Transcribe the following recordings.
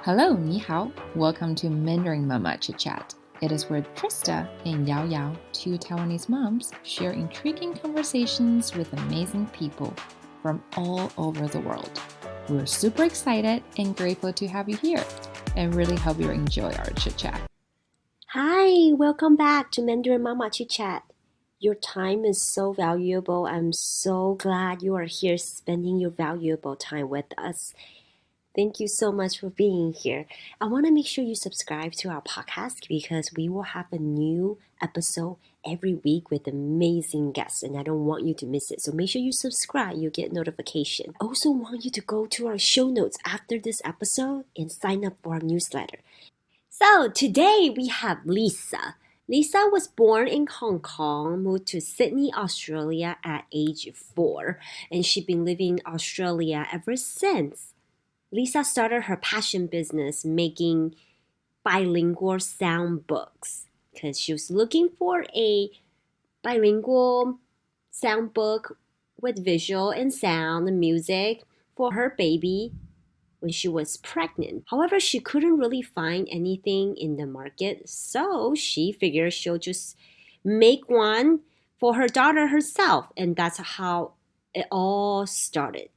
Hello, 你好. Welcome to Mandarin Mama Chitchat. It is where Trista and Yao Yao, two Taiwanese moms, share intriguing conversations with amazing people from all over the world. We're super excited and grateful to have you here, and really hope you enjoy our chit-chat. Hi, welcome back to Mandarin Mama Chitchat. Your time is so valuable. I'm so glad you are here spending your valuable time with us. Thank you so much for being here. I want to make sure you subscribe to our podcast because we will have a new episode every week with amazing guests and I don't want you to miss it. So make sure you subscribe, you'll get notification. I also want you to go to our show notes after this episode and sign up for our newsletter. So today we have Lisa. Lisa was born in Hong Kong, moved to Sydney, Australia at age 4, and she's been living in Australia ever since. Lisa started her passion business making bilingual sound books because she was looking for a bilingual sound book with visual and sound and music for her baby when she was pregnant. However, she couldn't really find anything in the market, so she figured she'll just make one for her daughter herself, and that's how it all started.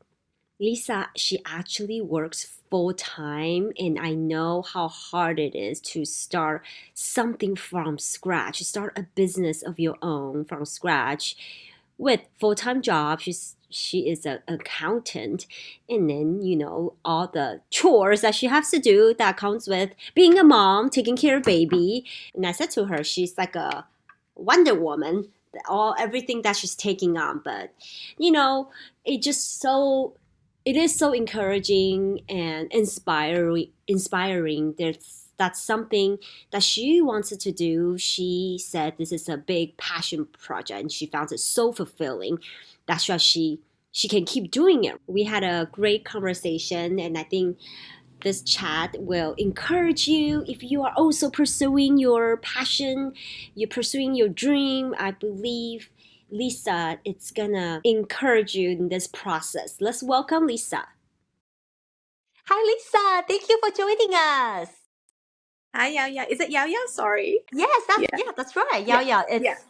Lisa, she actually works full-time, and I know how hard it is to start something from scratch, start a business of your own from scratch with full-time job. She is an accountant, and then all the chores that she has to do that comes with being a mom, taking care of baby. And I said to her, she's like a Wonder Woman, everything that she's taking on. But it just it is so encouraging and inspiring. That's something that she wanted to do. She said this is a big passion project and she found it so fulfilling. That's why she can keep doing it. We had a great conversation and I think this chat will encourage you if you are also pursuing your passion, you're pursuing your dream. I believe Lisa, it's gonna encourage you in this process. Let's welcome Lisa. Hi, Lisa. Thank you for joining us. Hi, Yao Yao. Is it Yao Yao? Sorry. Yes, that's right. Yao. It's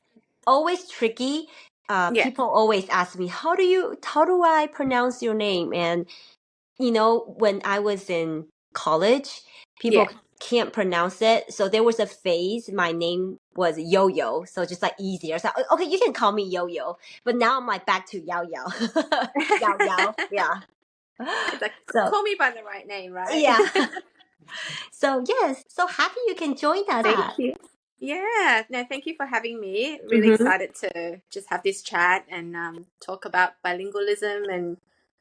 always tricky. People always ask me, how do I pronounce your name? And when I was in college, people can't pronounce it. So there was a phase, my name was Yo-Yo. So just like easier. So, okay, you can call me Yo-Yo. But now I'm like back to Yao Yao. Yao Yao. Yeah. It's like, call me by the right name, right? Yeah. So yes, so happy you can join us. Thank you. Yeah, no, thank you for having me. Really excited to just have this chat and talk about bilingualism and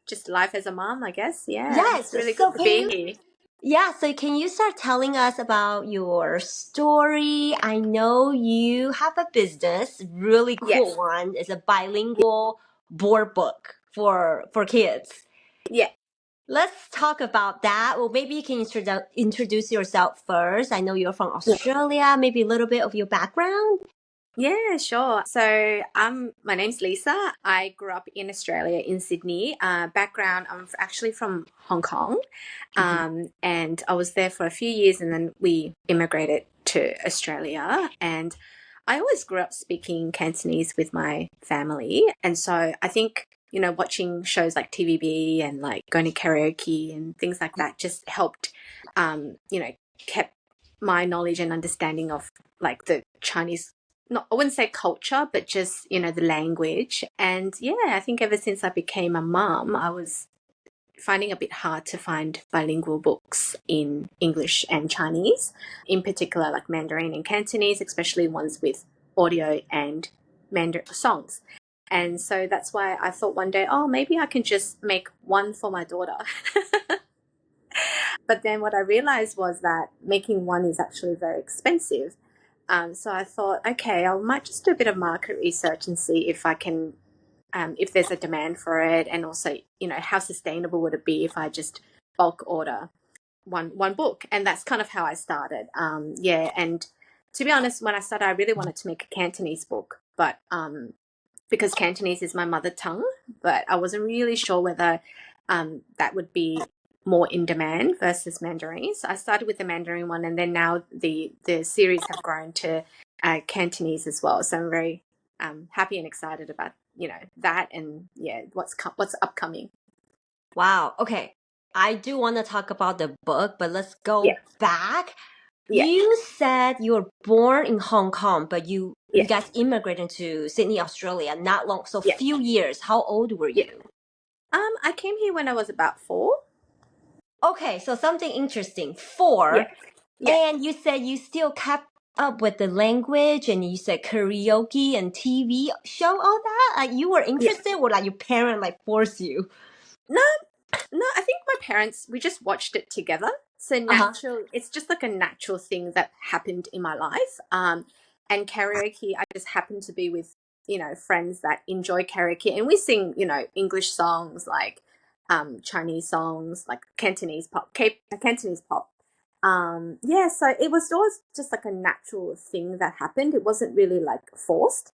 just life as a mom, I guess. Yeah, Yes, it's really so good to be here. Yeah, so can you start telling us about your story? I know you have a business, really cool one. It's a bilingual board book for kids. Yeah. Let's talk about that. Well, maybe you can introduce yourself first. I know you're from Australia, maybe a little bit of your background. Yeah, sure. So my name's Lisa. I grew up in Australia, in Sydney. Background, I'm actually from Hong Kong. And I was there for a few years and then we immigrated to Australia. And I always grew up speaking Cantonese with my family. And so I think, watching shows like TVB and like going to karaoke and things like that just helped, kept my knowledge and understanding of like the Chinese, I wouldn't say culture, but just, the language. And yeah, I think ever since I became a mum, I was finding a bit hard to find bilingual books in English and Chinese, in particular like Mandarin and Cantonese, especially ones with audio and Mandarin songs. And so that's why I thought one day, maybe I can just make one for my daughter. But then what I realized was that making one is actually very expensive. So I thought, okay, I might just do a bit of market research and see if I can, if there's a demand for it, and also, how sustainable would it be if I just bulk order one book? And that's kind of how I started. And to be honest, when I started, I really wanted to make a Cantonese book, but because Cantonese is my mother tongue, but I wasn't really sure whether that would be more in demand versus Mandarin. So I started with the Mandarin one, and then now the series have grown to Cantonese as well. So I'm very happy and excited about that, and what's upcoming. Wow. Okay. I do want to talk about the book, but let's go back. Yeah. You said you were born in Hong Kong, but you guys immigrated to Sydney, Australia, not long, so few years. How old were you? I came here when I was about 4. Okay, so something interesting. 4. And you said you still kept up with the language, and you said karaoke and TV show, all that. Like, you were interested, or like your parent like forced you? No, I think my parents, we just watched it together. So natural, it's just like a natural thing that happened in my life. And karaoke, I just happened to be with, friends that enjoy karaoke, and we sing, English songs, like Chinese songs, like Cantonese pop, Cantonese pop. So it was always just like a natural thing that happened. It wasn't really like forced.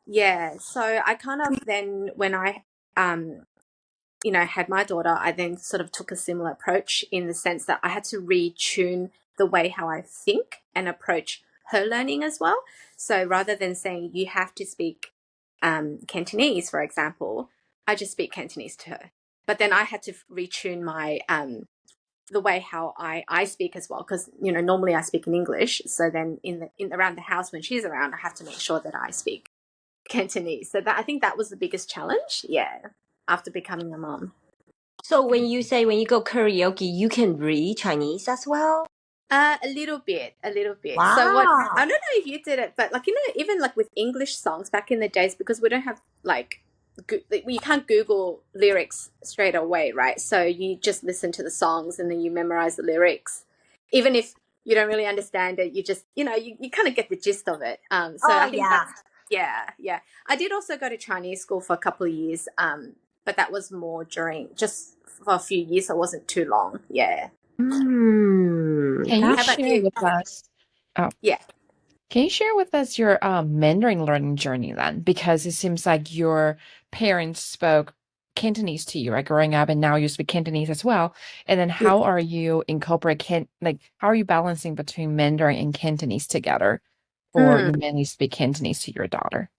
Yeah. So I kind of then, when I had my daughter, I then sort of took a similar approach, in the sense that I had to retune the way how I think and approach her learning as well. So rather than saying you have to speak Cantonese, for example, I just speak Cantonese to her. But then I had to retune my the way how I speak as well, because normally I speak in English. So then in around the house, when she's around, I have to make sure that I speak Cantonese. So that, I think that was the biggest challenge. Yeah. After becoming a mom. So when you go karaoke, you can read Chinese as well? A little bit. Wow. So I don't know if you did it, but even like with English songs back in the days, because we don't have you can't Google lyrics straight away, right? So you just listen to the songs and then you memorize the lyrics. Even if you don't really understand it, you just, you kind of get the gist of it. So I think that's, yeah. I did also go to Chinese school for a couple of years, but that was more just for a few years, so it wasn't too long. Yeah. Can you share with us? Yeah. Can you share with us your Mandarin learning journey then? Because it seems like your parents spoke Cantonese to you, right, growing up, and now you speak Cantonese as well. And then how are you how are you balancing between Mandarin and Cantonese together? Or you mainly speak Cantonese to your daughter?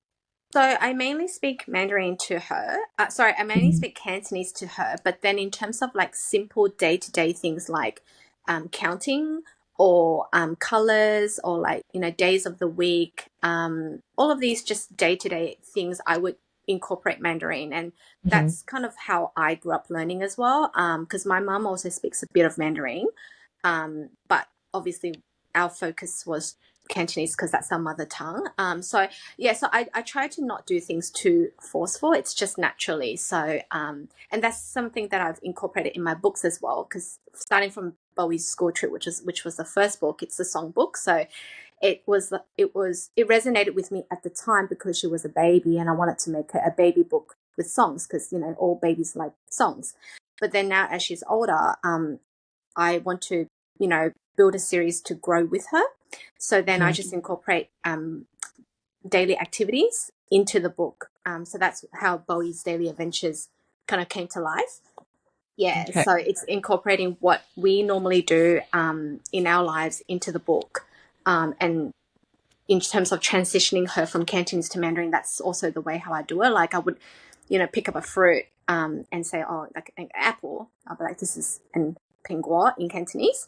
So I mainly speak Mandarin to her. I mainly speak Cantonese to her. But then in terms of like simple day-to-day things like counting, or colors, or like, days of the week, all of these just day-to-day things, I would incorporate Mandarin. And that's kind of how I grew up learning as well. Because my mom also speaks a bit of Mandarin. But obviously our focus was Cantonese, because that's our mother tongue. So I try to not do things too forceful. It's just naturally. So and that's something that I've incorporated in my books as well, because starting from Bowie's School Trip, which was the first book, it's the song book. So it resonated with me at the time, because she was a baby and I wanted to make her a baby book with songs, because all babies like songs. But then now, as she's older, I want to build a series to grow with her. So then I just incorporate daily activities into the book. So that's how Bowie's Daily Adventures kind of came to life. Yeah, so it's incorporating what we normally do in our lives into the book. And in terms of transitioning her from Cantonese to Mandarin, that's also the way how I do it. Like I would, pick up a fruit and say, oh, like an apple. I'll be like, this is an pingguo in Cantonese.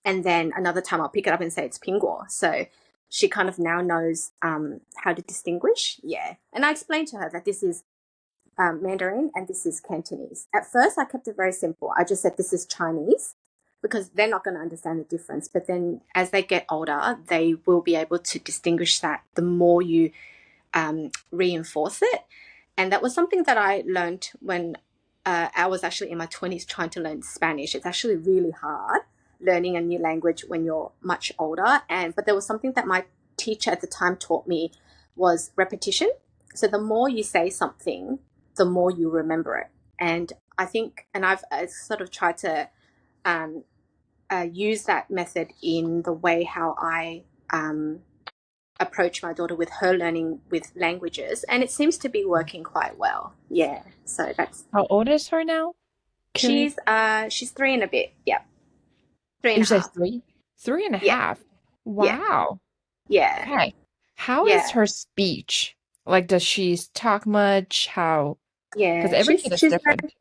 And then another time I'll pick it up and say it's pingguo. So she kind of now knows how to distinguish. Yeah. And I explained to her that this is Mandarin and this is Cantonese. At first, I kept it very simple. I just said this is Chinese, because they're not going to understand the difference. But then as they get older, they will be able to distinguish that the more you reinforce it. And that was something that I learned when I was actually in my 20s trying to learn Spanish. It's actually really hard learning a new language when you're much older. But there was something that my teacher at the time taught me, was repetition. So the more you say something, the more you remember it. And I think, and I've sort of tried to use that method in the way how I approach my daughter with her learning with languages, and it seems to be working quite well. Yeah. So that's. How old is her now? She's 3 and a bit. Yeah. 3 and You a said half. three? Three and a Yeah. half. Yeah. Wow. Yeah. Okay. How is Yeah. her speech? Like, does she talk much? How? Because Yeah. every kid is She's different.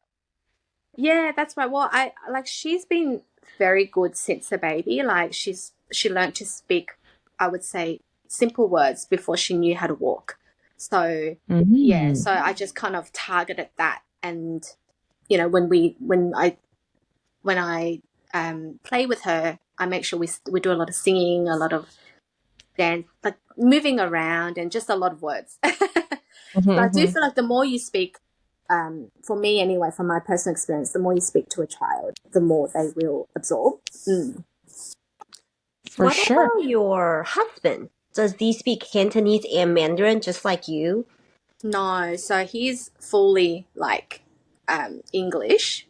Yeah, that's right. Well, I like she's been very good since a baby. Like she learned to speak, I would say, simple words before she knew how to walk. So yeah, Mm. so I just kind of targeted that, and you know, when I play with her, I make sure we do a lot of singing, a lot of dance, like moving around, and just a lot of words. Mhm, But I do mhm. feel like the more you speak, for me anyway, from my personal experience, the more you speak to a child, the more they will absorb. Mm. For What sure. about your husband? Does he speak Cantonese and Mandarin just like you? No, so he's fully like English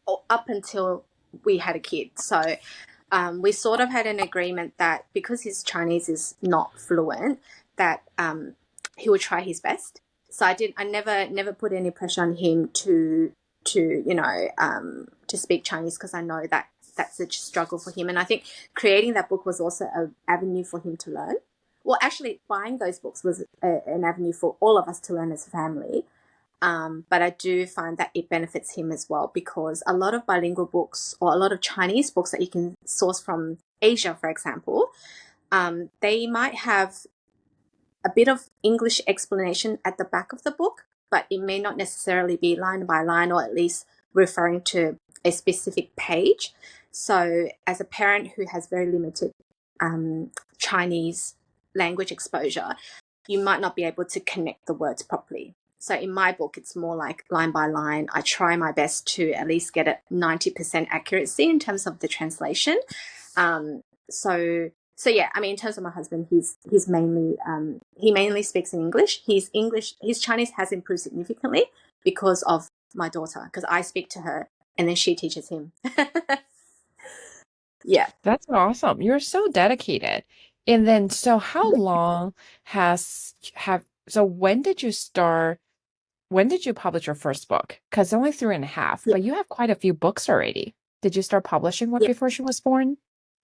up until we had a kid. So we sort of had an agreement that because his Chinese is not fluent, that he would try his best. So I never put any pressure on him to to speak Chinese, because I know that that's a struggle for him. And I think creating that book was also an avenue for him to learn. Well, actually, buying those books was an avenue for all of us to learn as a family. But I do find that it benefits him as well, because a lot of bilingual books, or a lot of Chinese books that you can source from Asia, for example, they might have a bit of English explanation at the back of the book, but it may not necessarily be line by line, or at least referring to a specific page. So as a parent who has very limited Chinese language exposure, you might not be able to connect the words properly. So in my book, it's more like line by line. I try my best to at least get a 90% accuracy in terms of the translation. So yeah, I mean, in terms of my husband, he's mainly he mainly speaks in English. His Chinese has improved significantly because of my daughter, because I speak to her and then she teaches him. Yeah. That's awesome. You're so dedicated. And then, so how long so when did you publish your first book? Because only three and a half, Yeah. but you have quite a few books already. Did you start publishing one Yeah. before she was born?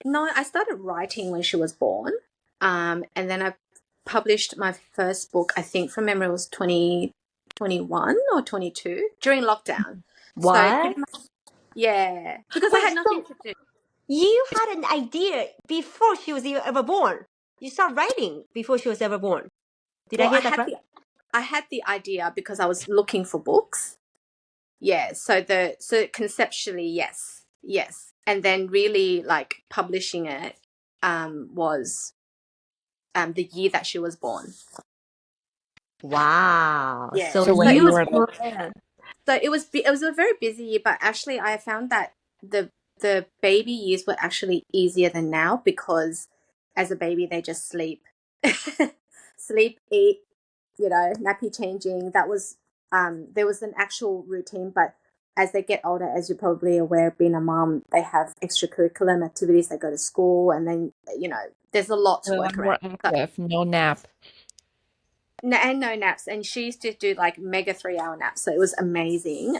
No, I started writing when she was born. And then I published my first book, I think from memory it was 2021 or 22 during lockdown. So What? pretty much, yeah, because I Wait, had nothing so to do. you had an idea before she was even ever born? You start writing before she was ever born. Did I Well, hear that right? I had the idea because I was looking for books. Yeah, so conceptually, yes. And then really like publishing it was the year that she was born. Wow. Yeah. So So So when it you you was were like, planned. So it was a very busy year, but actually I found that the baby years were actually easier than now, because as a baby they just sleep, sleep, eat, nappy changing. That was there was an actual routine, but as they get older, as you're probably aware, being a mom, they have extracurricular activities. They go to school, and then there's a lot to work more around. So, active, no nap. and no naps, and she used to do like mega 3 hour naps, so it was amazing.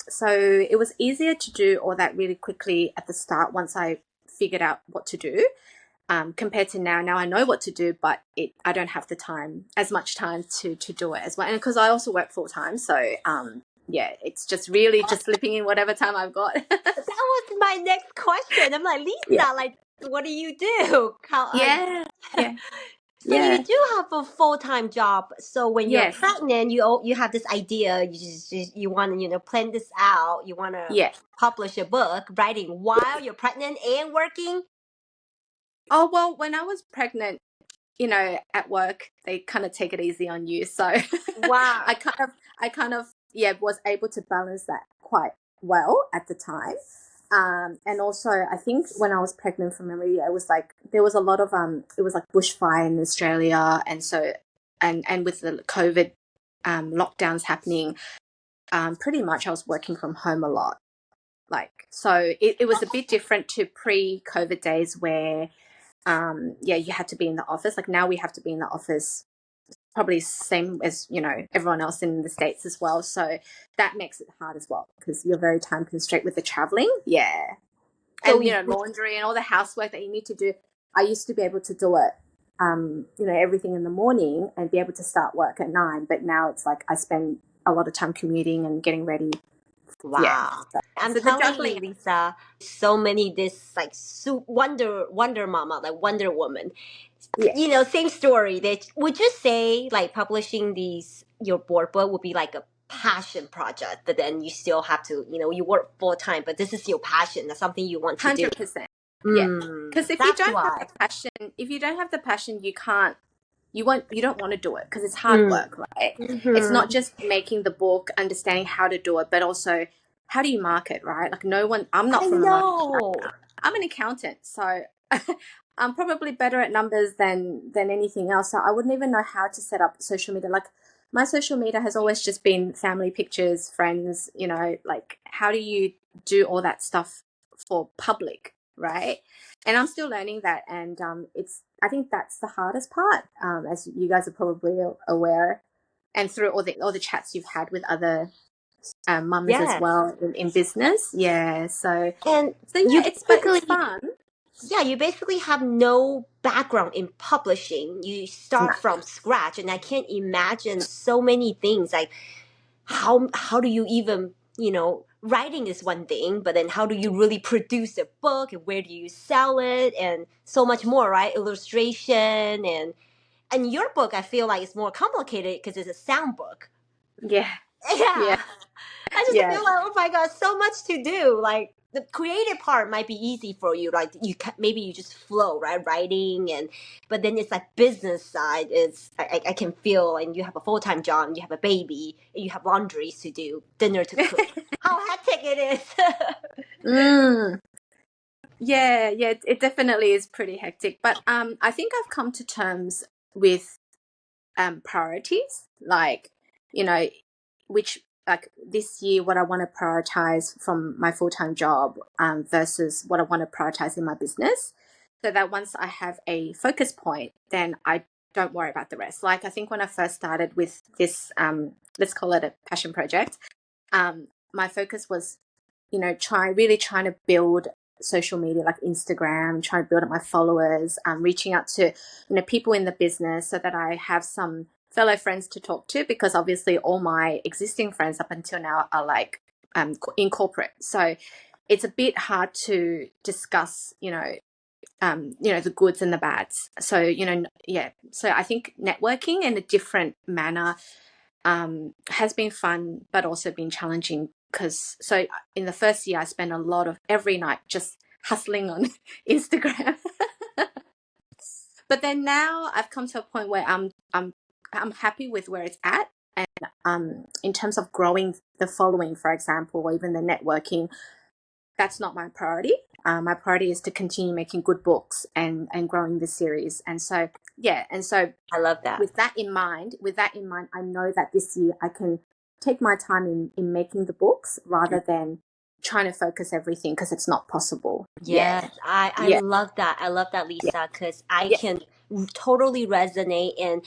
So it was easier to do all that really quickly at the start once I figured out what to do, compared to now I know what to do, but I don't have the time, as much time to do it as well, and because I also work full time, so yeah, it's just really just slipping in whatever time I've got. That was my next question. I'm like, Yeah, Lisa, like, what do you do? yeah, yeah, So you yeah, do have a full-time job. So when you're yes, pregnant, you have this idea. You want to plan this out. You want to yeah. publish a book, writing while you're pregnant and working. Oh, well, when I was pregnant, at work, they kind of take it easy on you. So Wow. I kind of, yeah, was able to balance that quite well at the time. And also I think when I was pregnant, from memory, it was like, there was a lot of, it was like bushfire in Australia. And so, and with the COVID, lockdowns happening, pretty much I was working from home a lot. Like, so it was a bit different to pre-COVID days where, yeah, you had to be in the office. Like now we have to be in the office probably same as, everyone else in the States as well. So that makes it hard as well because you're very time constrained with the traveling. Yeah. So And, laundry and all the housework that you need to do. I used to be able to do it, everything in the morning and be able to start work at 9. But now it's like I spend a lot of time commuting and getting ready. Yeah. wow. I'm So the telling you, juggling. Lisa, so many this like Wonder Mama, like Wonder Woman. Yeah. Same story. Would you say like publishing your board book would be like a passion project, but then you still have to, you work full time, but this is your passion. That's something you want to do. 100%. Yeah. Because if you That's don't have why. the passion, you don't want to do it because it's hard work, right? It's not just making the book, understanding how to do it, but also how do you market, right? Like I'm not I from a marketing know. background. I'm an accountant, so I'm probably better at numbers than anything else. So I wouldn't even know how to set up social media. Like my social media has always just been family pictures, friends, like how do you do all that stuff for public, right? And I'm still learning that, and I think that's the hardest part, as you guys are probably aware, and through all the chats you've had with other mums as Yes. well in business. Yeah, so And yeah, but it's fun. yeah, you basically have no background in publishing. You start from scratch, and I can't imagine so many things. Like how do you even, writing is one thing, but then how do you really produce a book, and where do you sell it, and so much more, right? Illustration and your book, I feel like it's more complicated because it's a sound book. Yeah. Yeah. I just Yeah. feel like, oh my God, so much to do. Like the creative part might be easy for you. Like maybe you just flow, right? Writing but then it's like business side is, I can feel, and you have a full-time job, and you have a baby, and you have laundries to do, dinner to cook. How hectic it is. Yeah, it definitely is pretty hectic. But I think I've come to terms with priorities, like, which, like this year, what I want to prioritize from my full-time job versus what I want to prioritize in my business, so that once I have a focus point, then I don't worry about the rest. Like I think when I first started with this, let's call it a passion project, my focus was, really trying to build social media like Instagram, trying to build up my followers, reaching out to, people in the business so that I have some fellow friends to talk to, because obviously all my existing friends up until now are like in corporate. So it's a bit hard to discuss, the goods and the bads. So, So I think networking in a different manner has been fun, but also been challenging, because in the first year I spent a lot of every night just hustling on Instagram. But then now I've come to a point where I'm happy with where it's at, and in terms of growing the following, for example, or even the networking, that's not my priority. My priority is to continue making good books and growing the series. And so, I love that. With that in mind, I know that this year I can take my time in making the books rather than trying to focus everything, because it's not possible. Yes, I love that. I love that, Lisa, because I can totally resonate. And,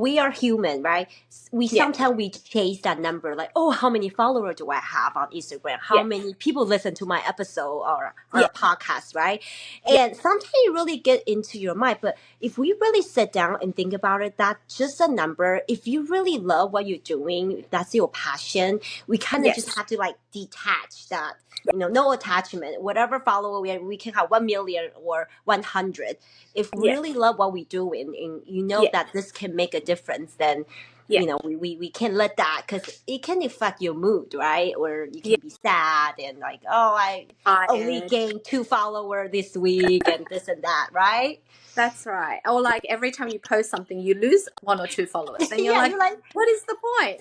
we are human, right? Sometimes we chase that number, like, oh, how many followers do I have on Instagram? How many people listen to my episode or podcast, right? And sometimes you really get into your mind. But if we really sit down and think about it, that's just a number. If you really love what you're doing, if that's your passion, we kind of just have to like detach that. No attachment. Whatever follower we can have 1 million or 100. If we really love what we do, and that this can make a difference, then we can't let that, because it can affect your mood, right? Or you can be sad and like, oh, I only gained 2 followers this week and this and that, right? That's right. Or like every time you post something, you lose 1 or 2 followers. Then you're like, what is the point?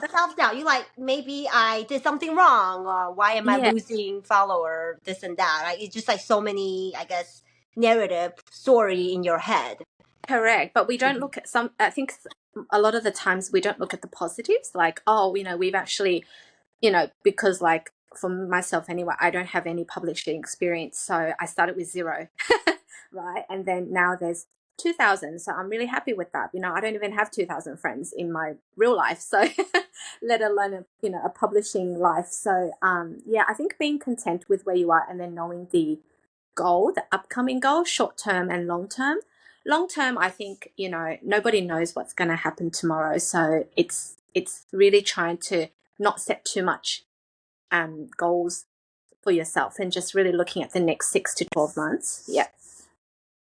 Self-doubt. You're like, maybe I did something wrong, or why am I losing follower, this and that, right? It's just like so many, I guess, narrative story in your head. Correct. But we don't look at I think a lot of the times we don't look at the positives, like, oh, we've actually, because like for myself anyway, I don't have any publishing experience. So I started with 0. Right. And then now there's 2,000. So I'm really happy with that. I don't even have 2,000 friends in my real life. So let alone, a publishing life. So, yeah, I think being content with where you are and then knowing the goal, the upcoming goal, short term and long term. Long term, I think, nobody knows what's going to happen tomorrow. So it's really trying to not set too much goals for yourself and just really looking at the next 6 to 12 months. Yeah.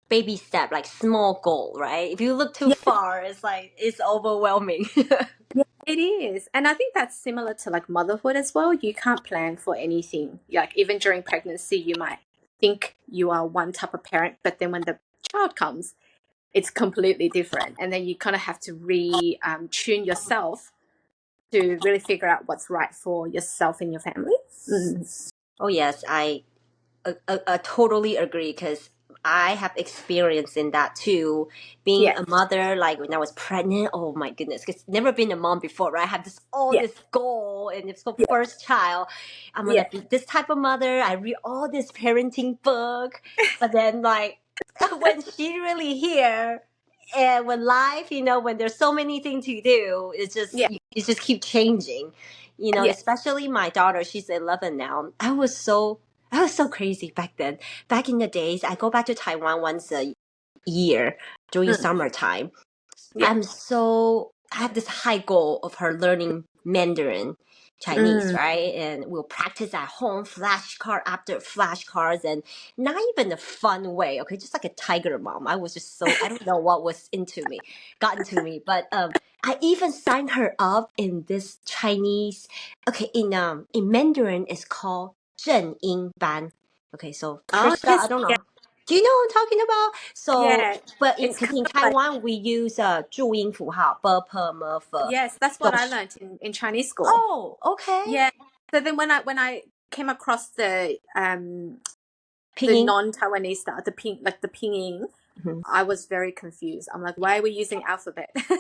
Baby step, like small goal, right? If you look too far, it's overwhelming. Yeah, it is. And I think that's similar to like motherhood as well. You can't plan for anything. Like even during pregnancy, you might think you are one type of parent, but then when the child comes, it's completely different. And then you kind of have to tune yourself to really figure out what's right for yourself and your family. Oh yes, I totally agree because I have experience in that too. Being Yeah. a mother, like when I was pregnant, oh my goodness, because never been a mom before, right? I have Yeah. this goal, and it's for Yeah. first child. I'm gonna be this type of mother. I read all this parenting book, but then like when she really here. And when life, when there's so many things to do, Yeah. you just keep changing. Yeah. Especially my daughter, she's 11 now. I was so crazy back then. Back in the days, I go back to Taiwan once a year during summertime. Yeah. I have this high goal of her learning Mandarin Chinese, right? And we'll practice at home, flashcard after flashcards, and not even a fun way, okay? Just like a tiger mom. I was just I don't know what was got into me, but I even signed her up in this Chinese, okay, in Mandarin it's called 正音班. Okay, so Oh, Trista, I yes. don't Yeah. know. Do you know what I'm talking about? So, Yeah. but It's because kind in of like, Taiwan we use 注音符号 b p m f. yes, that's So, what I learned in Chinese school. oh, okay. Yeah. So then when I came across the Pinyin. non-Taiwanese style, the pinyin, Mhm. I was very confused. I'm like, why are we using alphabet? Because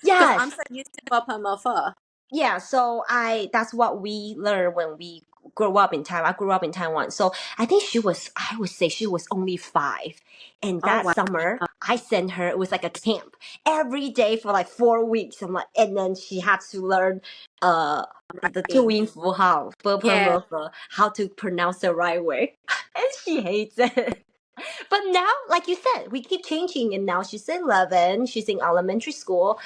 I'm Yes. so used to Papa. Yeah, so that's what we learned when we grew up in Taiwan. I grew up in Taiwan. So I would say she was only 5. And Oh that wow. summer, I sent her, it was like a camp every day for like 4 weeks. And then she had to learn the 注音符号, Yeah. how to pronounce the right way. And she hates it. But now, like you said, we keep changing. And now she's 11. She's in elementary school.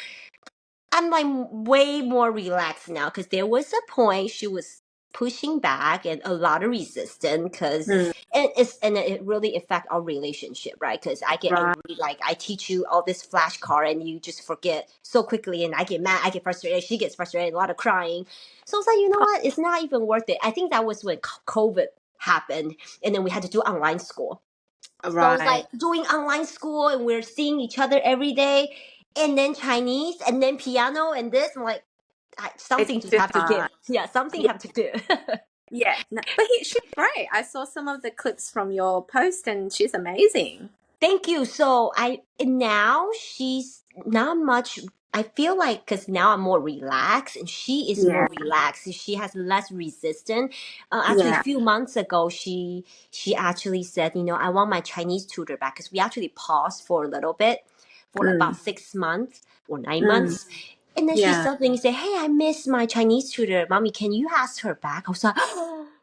I'm like way more relaxed now because there was a point she was pushing back and a lot of resistance because it really affect our relationship, right? Because I get Right. angry, like I teach you all this flashcard and you just forget so quickly, and I get mad, I get frustrated, she gets frustrated, a lot of crying. So it's like, you know what? It's not even worth it. I think that was when COVID happened, and then we had to do online school. So it's Right. like doing online school and we're seeing each other every day, and then Chinese and then piano and this. I'm like, It's something just too have to give. hard. Yeah, something Yeah. have to give. Yeah. No, but she's great. I saw some of the clips from your post and she's amazing. Thank you. So now she's not much. I feel like because now I'm more relaxed and she is more Yeah. relaxed. She has less resistance. Actually, a Yeah. few months ago, she actually said, I want my Chinese tutor back because we actually paused for a little bit for about 6 months or 9 months. And then she Yeah. suddenly said, "Hey, I miss my Chinese tutor. Mommy, can you ask her back?" I was like,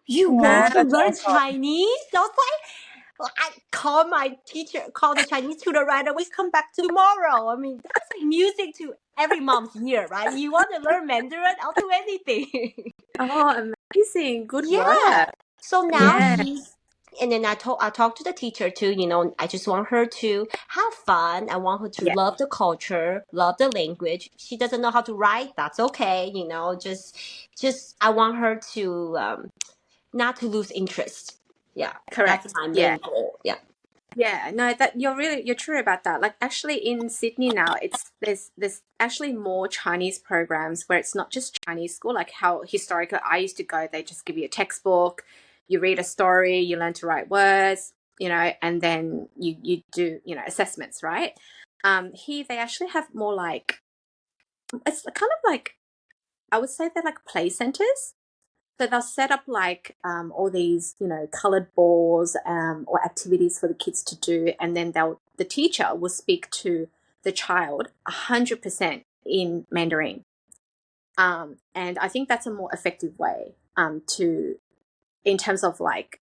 "You want Oh, to that's learn awesome. Chinese?" I was like, I call my teacher, call the Chinese tutor right away, come back tomorrow. I mean, that's like music to every mom's ear, right? You want to learn Mandarin? I'll do anything. Oh, amazing. Good Yeah. work. So now Yeah. and then I talked to the teacher too, I just want her to have fun. I want her to Yeah. love the culture, love the language. She doesn't know how to write, that's okay, just I want her to not to lose interest. Yeah. That's Correct. my Yeah. main goal. Yeah. Yeah, no, that you're true about that. Like actually in Sydney now, there's actually more Chinese programs where it's not just Chinese school, like how historically I used to go, they just give you a textbook, you read a story, you learn to write words, and then you do, assessments, right? Here they actually have more like it's kind of like I would say they're like play centers. So they'll set up like all these, colored balls or activities for the kids to do, and then they'll the teacher will speak to the child 100% in Mandarin. And I think that's a more effective way in terms of like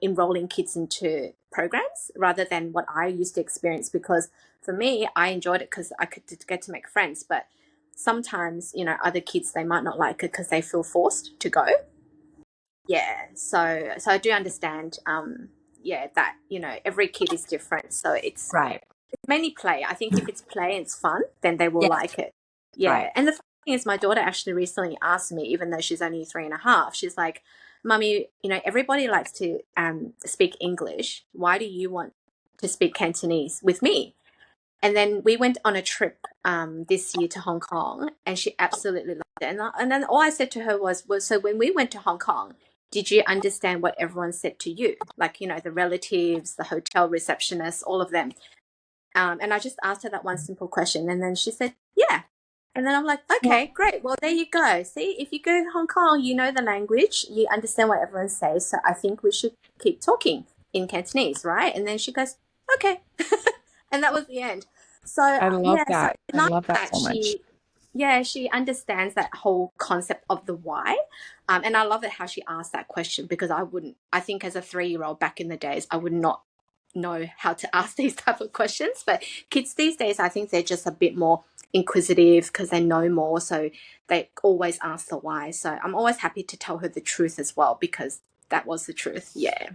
enrolling kids into programs rather than what I used to experience, because for me, I enjoyed it because I could get to make friends. But sometimes, other kids, they might not like it because they feel forced to go. Yeah. So I do understand, that, every kid is different. So it's Right. mainly play. I think if it's play and it's fun, then they will Yes. like it. Yeah. Right. And the funny thing is, my daughter actually recently asked me, even though she's only 3.5, she's like, Mummy, everybody likes to speak English. Why do you want to speak Cantonese with me? And then we went on a trip this year to Hong Kong, and she absolutely loved it. And then all I said to her was, so when we went to Hong Kong, did you understand what everyone said to you? Like, the relatives, the hotel receptionists, all of them. And I just asked her that one simple question, and then she said, yeah. And then I'm like, okay, great. Well, there you go. See, if you go to Hong Kong, you know the language, you understand what everyone says. So I think we should keep talking in Cantonese, right? And then she goes, okay. And that was the end. So I love so that. it's I nice love that that so much. she understands that whole concept of the why. And I love it how she asked that question, because I think as a 3-year-old back in the days, I would not know how to ask these type of questions. But kids these days, I think they're just a bit more inquisitive because they know more. So they always ask the why. So I'm always happy to tell her the truth as well, because that was the truth. Yeah.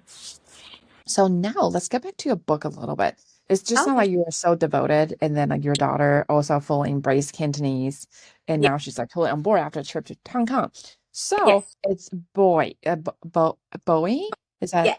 So now let's get back to your book a little bit. It's just not Okay. like you were so devoted, and then like your daughter also fully embraced Cantonese, and Yeah. now she's like totally on board after a trip to Hong Kong. So Yes. it's Bowie? Is that Yeah.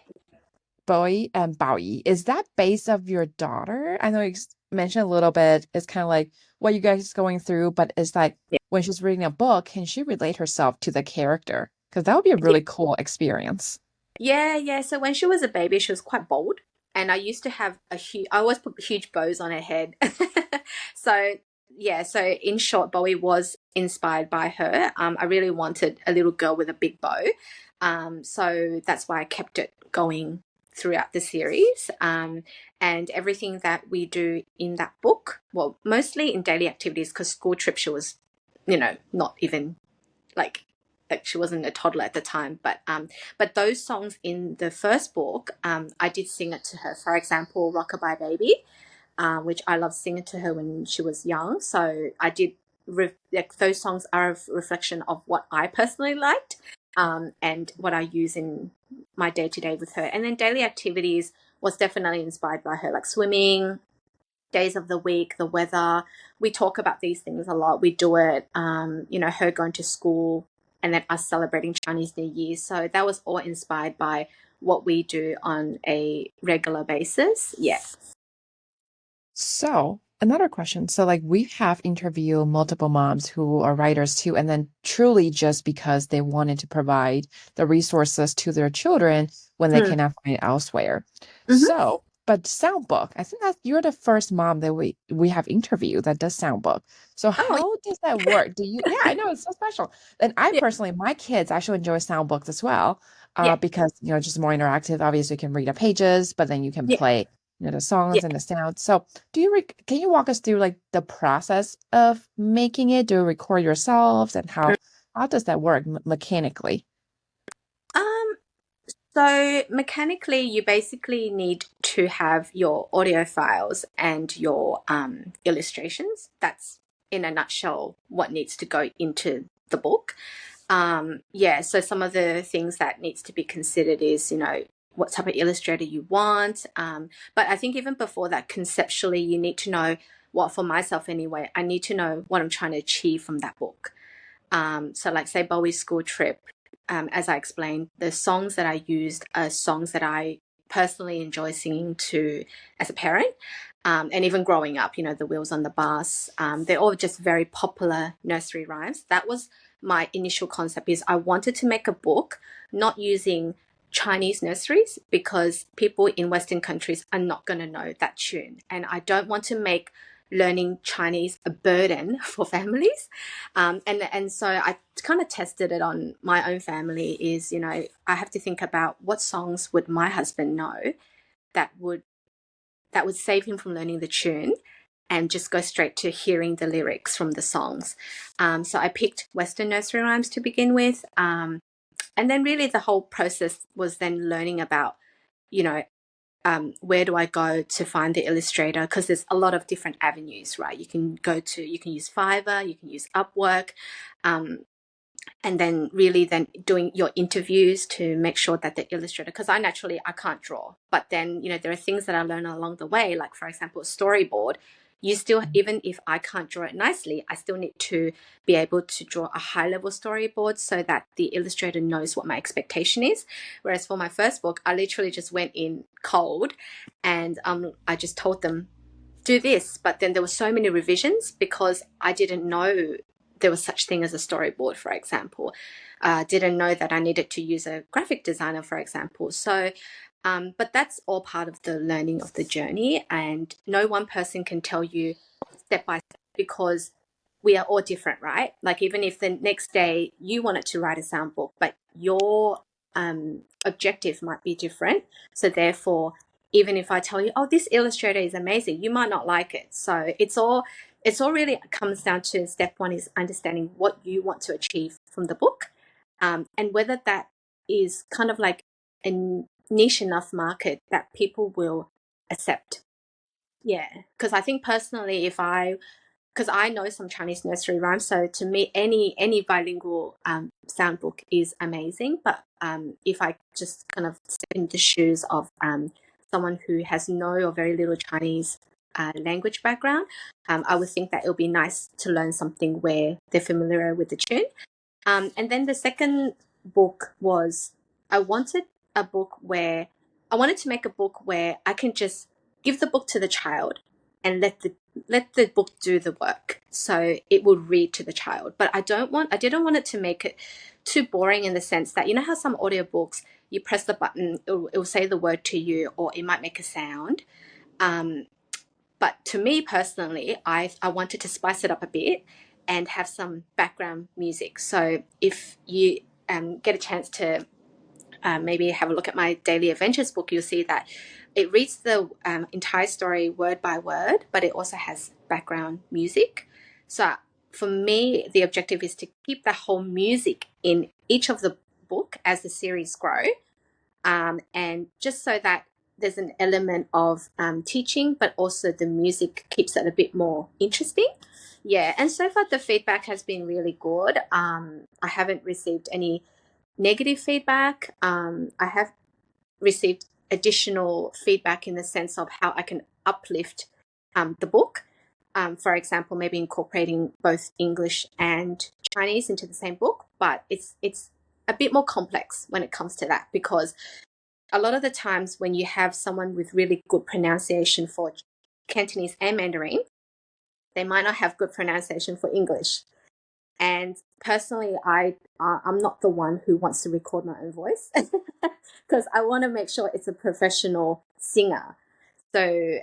Bowie and Bowie? Is that based of your daughter? I know you mentioned a little bit. It's kind of like what you guys going through, but it's like Yeah. when she's reading a book, can she relate herself to the character? Because that would be a really cool experience. Yeah. So when she was a baby, she was quite bold, and I used to have I always put huge bows on her head. So yeah, so in short, Bowie was inspired by her. I really wanted a little girl with a big bow, so that's why I kept it going throughout the series. And everything that we do in that book, well, mostly in daily activities, because school trip she was, not even like she wasn't a toddler at the time, but those songs in the first book, I did sing it to her. For example, Rockabye Baby, which I loved singing to her when she was young. So I did like those songs are a reflection of what I personally liked, and what I use in my day-to-day with her. And then daily activities was definitely inspired by her, like swimming, days of the week, the weather. We talk about these things a lot. We do it, her going to school and then us celebrating Chinese New Year. So that was all inspired by what we do on a regular basis. Yeah. So another question. So like we have interviewed multiple moms who are writers too, and then truly just because they wanted to provide the resources to their children when they Mm. cannot find it elsewhere. Mm-hmm. So, but sound book, I think that you're the first mom that we have interviewed that does sound book. So Oh, how does that work? Yeah, I know it's so special. And I yeah. personally, my kids actually enjoy sound books as well. Yeah. Because just more interactive. Obviously, you can read the pages, but then you can Yeah. play the Yeah. songs and the sounds. So can you walk us through like the process of making it? Do you record yourselves, and how does that work mechanically? Um, so mechanically, you basically need to have your audio files and your illustrations. That's in a nutshell what needs to go into the book. So some of the things that needs to be considered is, what type of illustrator you want. But I think even before that, conceptually, you need to know for myself anyway, I need to know what I'm trying to achieve from that book. So like say Bowie's school trip, as I explained, the songs that I used are songs that I personally enjoy singing to as a parent. And even growing up, the wheels on the bus, they're all just very popular nursery rhymes. That was my initial concept, is I wanted to make a book not using Chinese nurseries, because people in Western countries are not going to know that tune. And I don't want to make learning Chinese a burden for families. And so I kind of tested it on my own family, is, I have to think about what songs would my husband know that would that would save him from learning the tune and just go straight to hearing the lyrics from the songs. So I picked Western nursery rhymes to begin with. And then really the whole process was then learning about, you know, where do I go to find the illustrator? Because there's a lot of different avenues, right? You can use Fiverr, you can use Upwork, and then really then doing your interviews to make sure that the illustrator, because I can't draw, but then, there are things that I learn along the way, like for example, a storyboard. You still, even if I can't draw it nicely, I still need to be able to draw a high level storyboard so that the illustrator knows what my expectation is. Whereas for my first book, I literally just went in cold and I just told them, do this. But then there were so many revisions because I didn't know there was such thing as a storyboard, for example. Didn't know that I needed to use a graphic designer, for example. So but that's all part of the learning of the journey, and no one person can tell you step by step because we are all different, right? Like even if the next day you wanted to write a sound book, but your objective might be different. So therefore, even if I tell you, oh, this illustrator is amazing, you might not like it. So it's all really comes down to step one is understanding what you want to achieve from the book, and whether that is kind of like a niche enough market that people will accept. Yeah, because I think personally, because I know some Chinese nursery rhymes, so to me, any bilingual sound book is amazing. But if I just kind of step in the shoes of someone who has no or very little Chinese language background, I would think that it would be nice to learn something where they're familiar with the tune. And then the second book was I wanted to make a book where I can just give the book to the child and let the book do the work, so it will read to the child. But I didn't want it to make it too boring in the sense that, how some audiobooks, you press the button, it will say the word to you, or it might make a sound. But to me personally, I wanted to spice it up a bit and have some background music. So if you get a chance to maybe have a look at my Daily Adventures book, you'll see that it reads the entire story word by word, but it also has background music. So for me, the objective is to keep the whole music in each of the book as the series grow, and just so that there's an element of teaching, but also the music keeps it a bit more interesting. Yeah, and so far the feedback has been really good. I haven't received any negative feedback. I have received additional feedback in the sense of how I can uplift the book. For example, maybe incorporating both English and Chinese into the same book, but it's a bit more complex when it comes to that, because a lot of the times when you have someone with really good pronunciation for Cantonese and Mandarin, they might not have good pronunciation for English. And personally, I'm not the one who wants to record my own voice because I want to make sure it's a professional singer. So,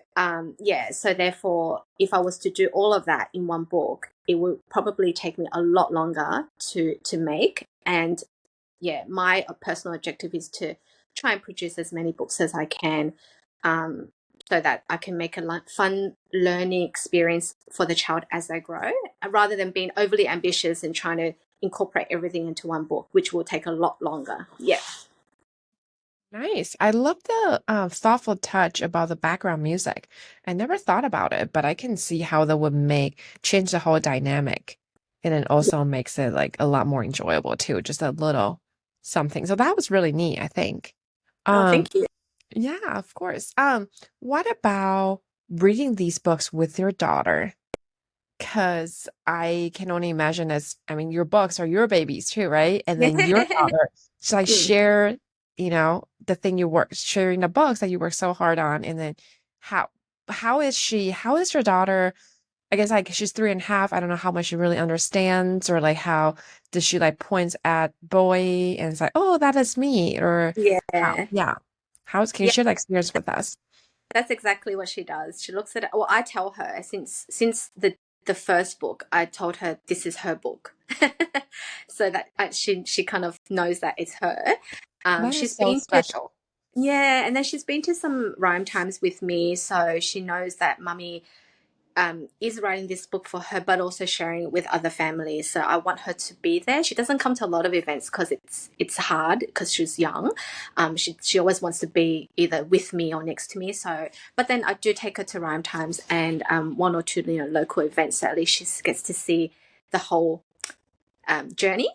so therefore, if I was to do all of that in one book, it would probably take me a lot longer to make. And yeah, my personal objective is to try and produce as many books as I can, so that I can make a fun learning experience for the child as they grow, rather than being overly ambitious and trying to incorporate everything into one book, which will take a lot longer. Yeah. Nice. I love the thoughtful touch about the background music. I never thought about it, but I can see how that would change the whole dynamic. And it also makes it like a lot more enjoyable too, just a little something. So that was really neat, I think. Thank you. Yeah, of course. What about reading these books with your daughter? Because I can only imagine your books are your babies too, right? And then your daughter, so I share, the thing sharing the books that you work so hard on. And then how is your daughter? I guess like she's 3.5. I don't know how much she really understands, or like how does she like points at boy and it's like, oh, that is me, or Yeah. Can you share the experience with us? That's exactly what she does. She looks at it. Well, I tell her since the first book, I told her this is her book, so that she kind of knows that it's her. That She's is so been to special. Yeah, and then she's been to some rhyme times with me, so she knows that mummy is writing this book for her, but also sharing it with other families. So I want her to be there. She doesn't come to a lot of events because it's hard because she's young. She always wants to be either with me or next to me. So, but then I do take her to rhyme times and one or two local events. So at least she gets to see the whole journey.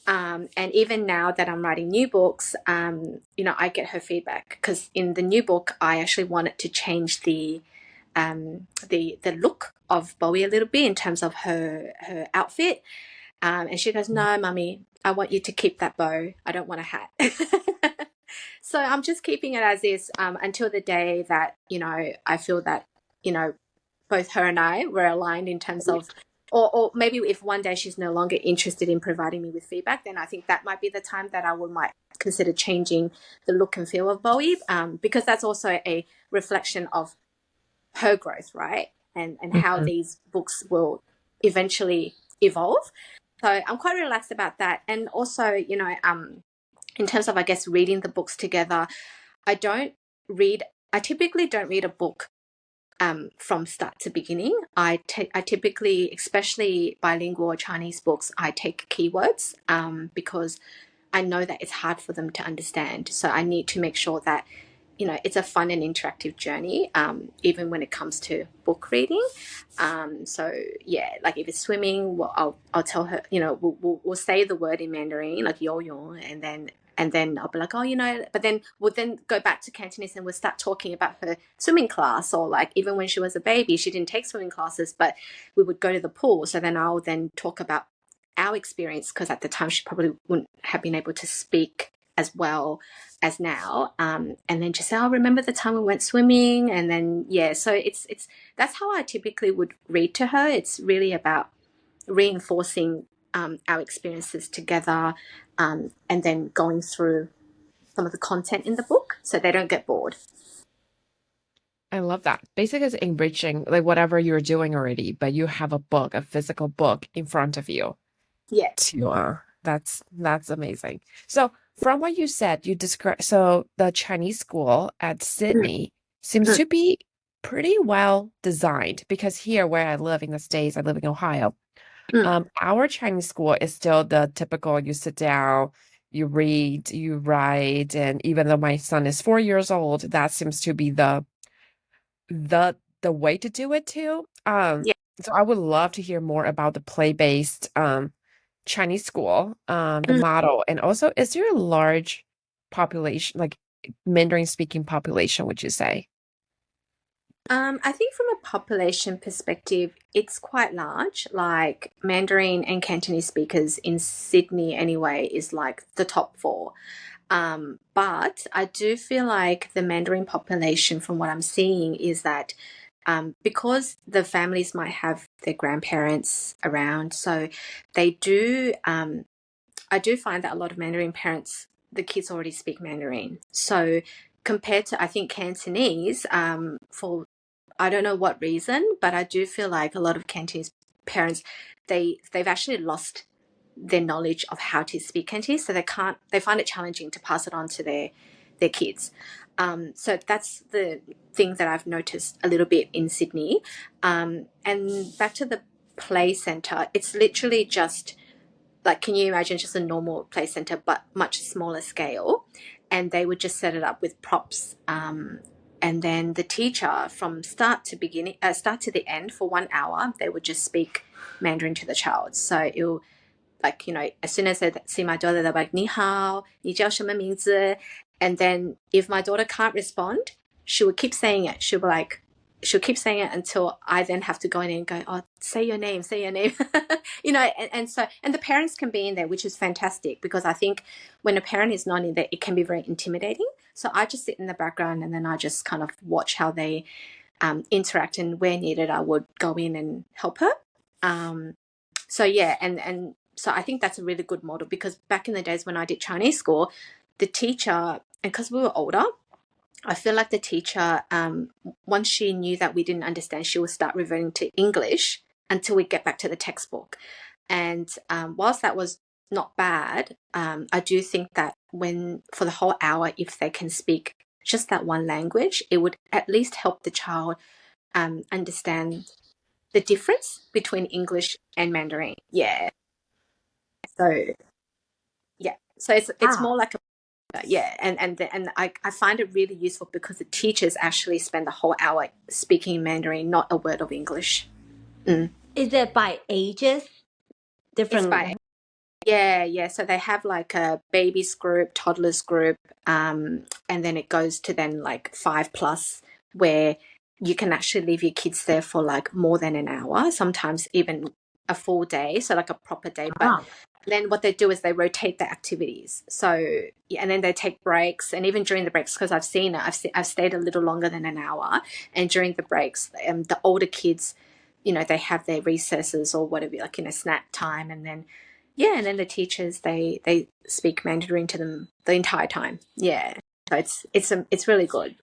And even now that I'm writing new books, I get her feedback because in the new book I actually wanted to change the look of Bowie a little bit in terms of her outfit. And she goes, "No, mummy, I want you to keep that bow. I don't want a hat." So I'm just keeping it as is until the day that, I feel that, both her and I were aligned in terms of, or maybe if one day she's no longer interested in providing me with feedback, then I think that might be the time that might consider changing the look and feel of Bowie, because that's also a reflection of her growth, right? And how these books will eventually evolve. So I'm quite relaxed about that. And also, in terms of, I guess, reading the books together, I typically don't read a book from start to beginning. I typically, especially bilingual or Chinese books, I take keywords because I know that it's hard for them to understand. So I need to make sure that, it's a fun and interactive journey, even when it comes to book reading. So yeah, like if it's swimming, well, I'll tell her, we'll say the word in Mandarin, like yo yo, and then I'll be like, but then we'll then go back to Cantonese and we'll start talking about her swimming class, or like even when she was a baby, she didn't take swimming classes, but we would go to the pool. So then I'll then talk about our experience, because at the time she probably wouldn't have been able to speak as well as now, and then just say, remember the time we went swimming, and then so it's that's how I typically would read to her. It's really about reinforcing our experiences together, and then going through some of the content in the book so they don't get bored. I love that. Basically, it's enriching, like whatever you're doing already, but you have a physical book in front of you. Yeah. That's amazing. So from what you said, you describe, so the Chinese school at Sydney seems to be pretty well designed, because here where I live in the States, I live in Ohio. Our Chinese school is still the typical, you sit down, you read, you write, and even though my son is 4 years old, that seems to be the way to do it too. So I would love to hear more about the play-based Chinese school, the model, and also, is there a large population, like Mandarin speaking population, would you say? I think from a population perspective, it's quite large. Like Mandarin and Cantonese speakers in Sydney anyway is like the top four. But I do feel like the Mandarin population, from what I'm seeing, is that because the families might have their grandparents around, so they do. I do find that a lot of Mandarin parents, the kids already speak Mandarin. So compared to, I think, Cantonese, for I don't know what reason, but I do feel like a lot of Cantonese parents, they've actually lost their knowledge of how to speak Cantonese, so they find it challenging to pass it on to their kids. So that's the thing that I've noticed a little bit in Sydney. And back to the play centre, it's literally just like, can you imagine just a normal play center but much smaller scale? And they would just set it up with props, and then the teacher, from start to the end, for 1 hour, they would just speak Mandarin to the child. So it'll, like, as soon as they see my daughter, they're like, 你好, 你叫什么名字? And then if my daughter can't respond, she would keep saying it. She'll keep saying it until I then have to go in and go, say your name. And the parents can be in there, which is fantastic, because I think when a parent is not in there, it can be very intimidating. So I just sit in the background and then I just kind of watch how they interact, and where needed, I would go in and help her. So I think that's a really good model, because back in the days when I did Chinese school, the teacher, and because we were older, I feel like the teacher, once she knew that we didn't understand, she would start reverting to English until we get back to the textbook. And whilst that was not bad, I do think that for the whole hour, if they can speak just that one language, it would at least help the child understand the difference between English and Mandarin. Yeah. So yeah. So it's more like and I find it really useful because the teachers actually spend the whole hour speaking Mandarin, not a word of English. Is it by ages? Different. It's by yeah. So they have like a babies group, toddlers group, and then it goes to then like 5+, where you can actually leave your kids there for like more than an hour, sometimes even a full day, so like a proper day. But then what they do is they rotate the activities. So and then they take breaks, and even during the breaks, because I've seen it, I've stayed a little longer than an hour, and during the breaks, the older kids, they have their recesses or whatever, like snack time, and then and then the teachers they speak Mandarin to them the entire time. Yeah, so it's really good.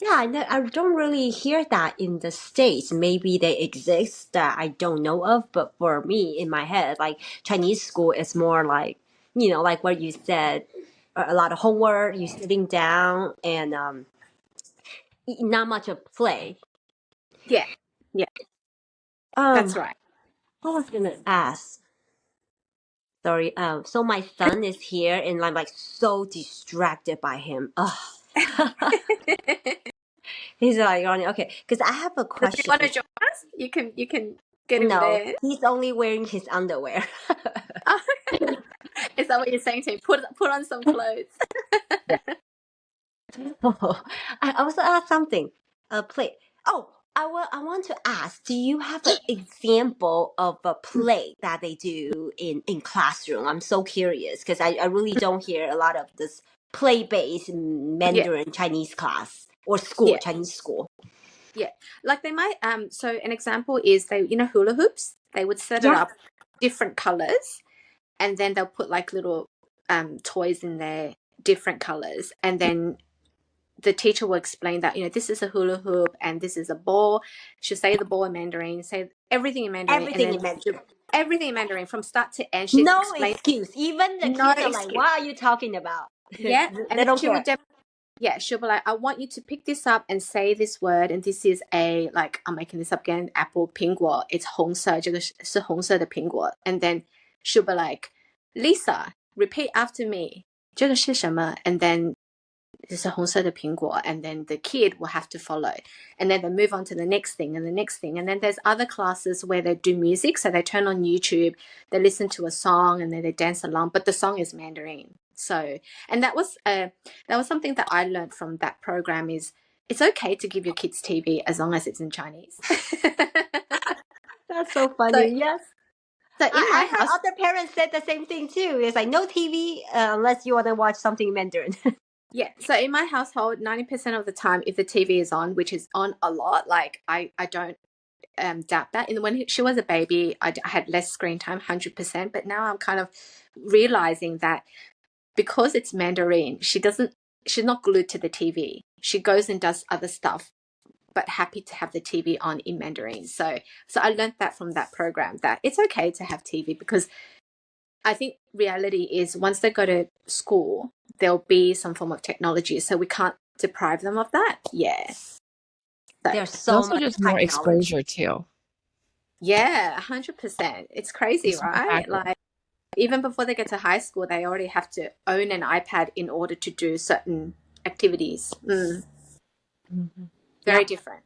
Yeah, I don't really hear that in the States. Maybe they exist that I don't know of, but for me, in my head, like Chinese school is more like, like what you said, a lot of homework, you sitting down, and not much of play. Yeah, that's right. I was gonna ask. Sorry. So my son is here, and I'm like so distracted by him. He's like running. Okay, because I have a question. If you want to join us, you can get him there. No, he's only wearing his underwear. Is that what you're saying to him? Put on some clothes. I also asked something. Play. Oh, I want to ask. Do you have an example of a play that they do in classroom? I'm so curious because I really don't hear a lot of this play-based Mandarin Chinese class or school, Chinese school. Yeah, like they might. So an example is they, hula hoops. They would set it up different colors, and then they'll put like little toys in there, different colors, and then the teacher will explain that this is a hula hoop and this is a ball. She'll say the ball in Mandarin, say everything in Mandarin, everything in Mandarin from start to end. No excuse. Even the kids are like, "What are you talking about?" Yeah, and they don't care. She'll be like, I want you to pick this up and say this word, and this is like, I'm making this up again, apple, 苹果, it's 红色, 这个是红色的苹果. And then she'll be like, Lisa, repeat after me, 这个是什么? And then 这是红色的苹果, and then the kid will have to follow. And then they move on to the next thing and the next thing. And then there's other classes where they do music, so they turn on YouTube, they listen to a song, and then they dance along, but the song is Mandarin. So, and that was something that I learned from that program, is it's okay to give your kids TV as long as it's in Chinese. That's so funny. Yes. So I heard other parents said the same thing too. It's like no TV unless you want to watch something in Mandarin. Yeah. So in my household, 90% of the time, if the TV is on, which is on a lot, like I don't doubt that. And when she was a baby, I had less screen time, 100%. But now I'm kind of realizing that because it's Mandarin, she's not glued to the TV. She goes and does other stuff, but happy to have the TV on in Mandarin. So I learned that from that program, that it's okay to have TV, because I think reality is once they go to school, there'll be some form of technology. So we can't deprive them of that. Yeah. There's so also much just more exposure too. Yeah, 100%. It's crazy, right? Like even before they get to high school, they already have to own an iPad in order to do certain activities. Very different.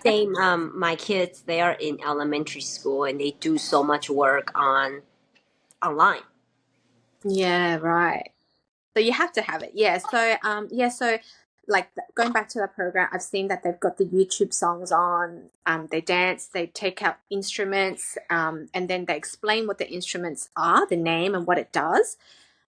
Same. My kids, they are in elementary school and they do so much work online. Yeah, right. So you have to have it. Yeah. So so like going back to that program, I've seen that they've got the YouTube songs on. They dance, they take out instruments, and then they explain what the instruments are, the name and what it does.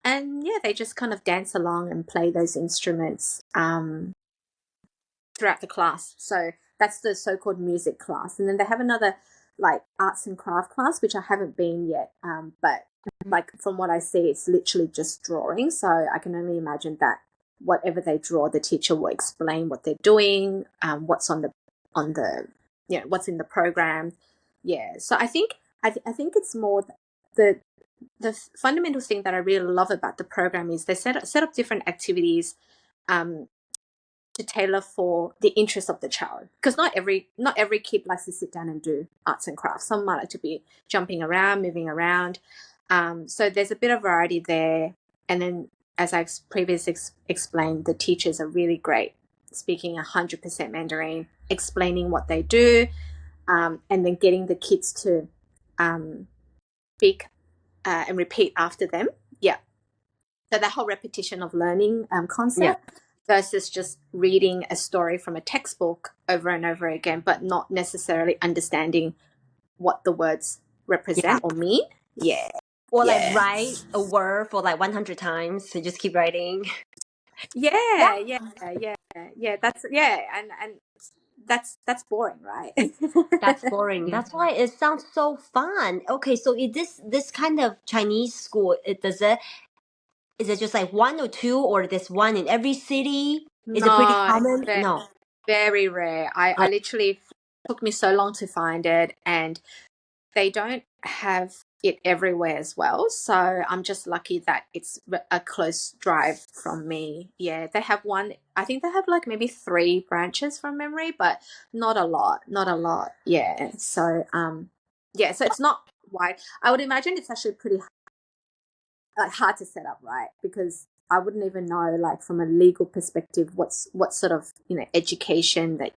And yeah, they just kind of dance along and play those instruments throughout the class. So that's the so-called music class. And then they have another like arts and craft class, which I haven't been yet. But like from what I see, it's literally just drawing. So I can only imagine that whatever they draw, the teacher will explain what they're doing, what's on the what's in the program. Yeah. So I think it's more the the fundamental thing that I really love about the program is they set up different activities to tailor for the interest of the child, because not every kid likes to sit down and do arts and crafts. Some might like to be jumping around, moving around. So there's a bit of variety there. And then, as I previously explained, the teachers are really great, speaking 100% Mandarin, explaining what they do, and then getting the kids to speak and repeat after them. Yeah. So the whole repetition of learning concept versus just reading a story from a textbook over and over again, but not necessarily understanding what the words represent or mean. Yeah. Or like write a word for like 100 times, so just keep writing. Yeah. That's and that's boring, right? That's boring. That's why it sounds so fun. Okay, so is this kind of Chinese school, is it just like one or two, or there's one in every city? Is it pretty common? No. Very rare. I literally took me so long to find it, and they don't have it everywhere as well. So I'm just lucky that it's a close drive from me. Yeah, they have one. I think they have like maybe 3 branches from memory, but not a lot. Yeah. So so it's not wide. I would imagine it's actually pretty hard to set up, right? Because I wouldn't even know, like, from a legal perspective, what sort of education that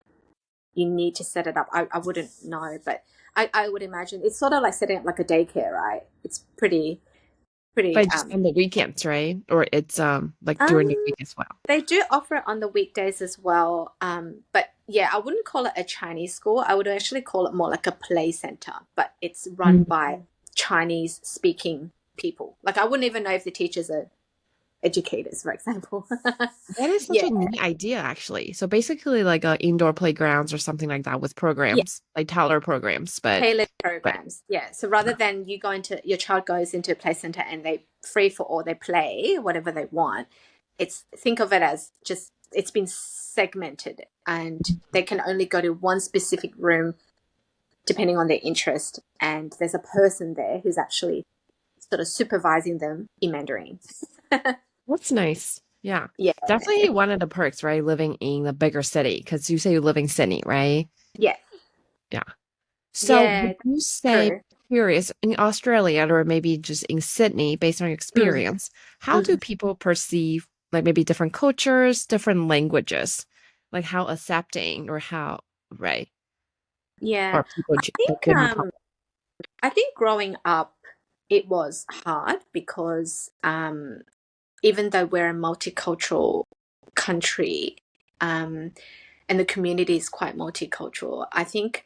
you need to set it up. I wouldn't know, but I would imagine it's sort of like setting up like a daycare, right? It's pretty. But just on the weekends, right? Or it's like during the week as well. They do offer it on the weekdays as well. But yeah, I wouldn't call it a Chinese school. I would actually call it more like a play center, but it's run by Chinese speaking people. Like, I wouldn't even know if the teachers are educators, for example. That is such a neat idea, actually. So basically like indoor playgrounds or something like that with programs, like toddler programs, but tailored programs. Yeah. So rather than your child goes into a play center and they free for all, they play whatever they want, think of it as just, it's been segmented and they can only go to one specific room depending on their interest, and there's a person there who's actually sort of supervising them in Mandarin. That's nice. Yeah. Yeah. Definitely one of the perks, right? Living in a bigger city, because you say you live in Sydney, right? Yeah. Yeah. So would you say, curious, in Australia or maybe just in Sydney, based on your experience, how do people perceive like maybe different cultures, different languages? Like how accepting or how, right? Yeah. Are people I think growing up, it was hard because even though we're a multicultural country, and the community is quite multicultural, I think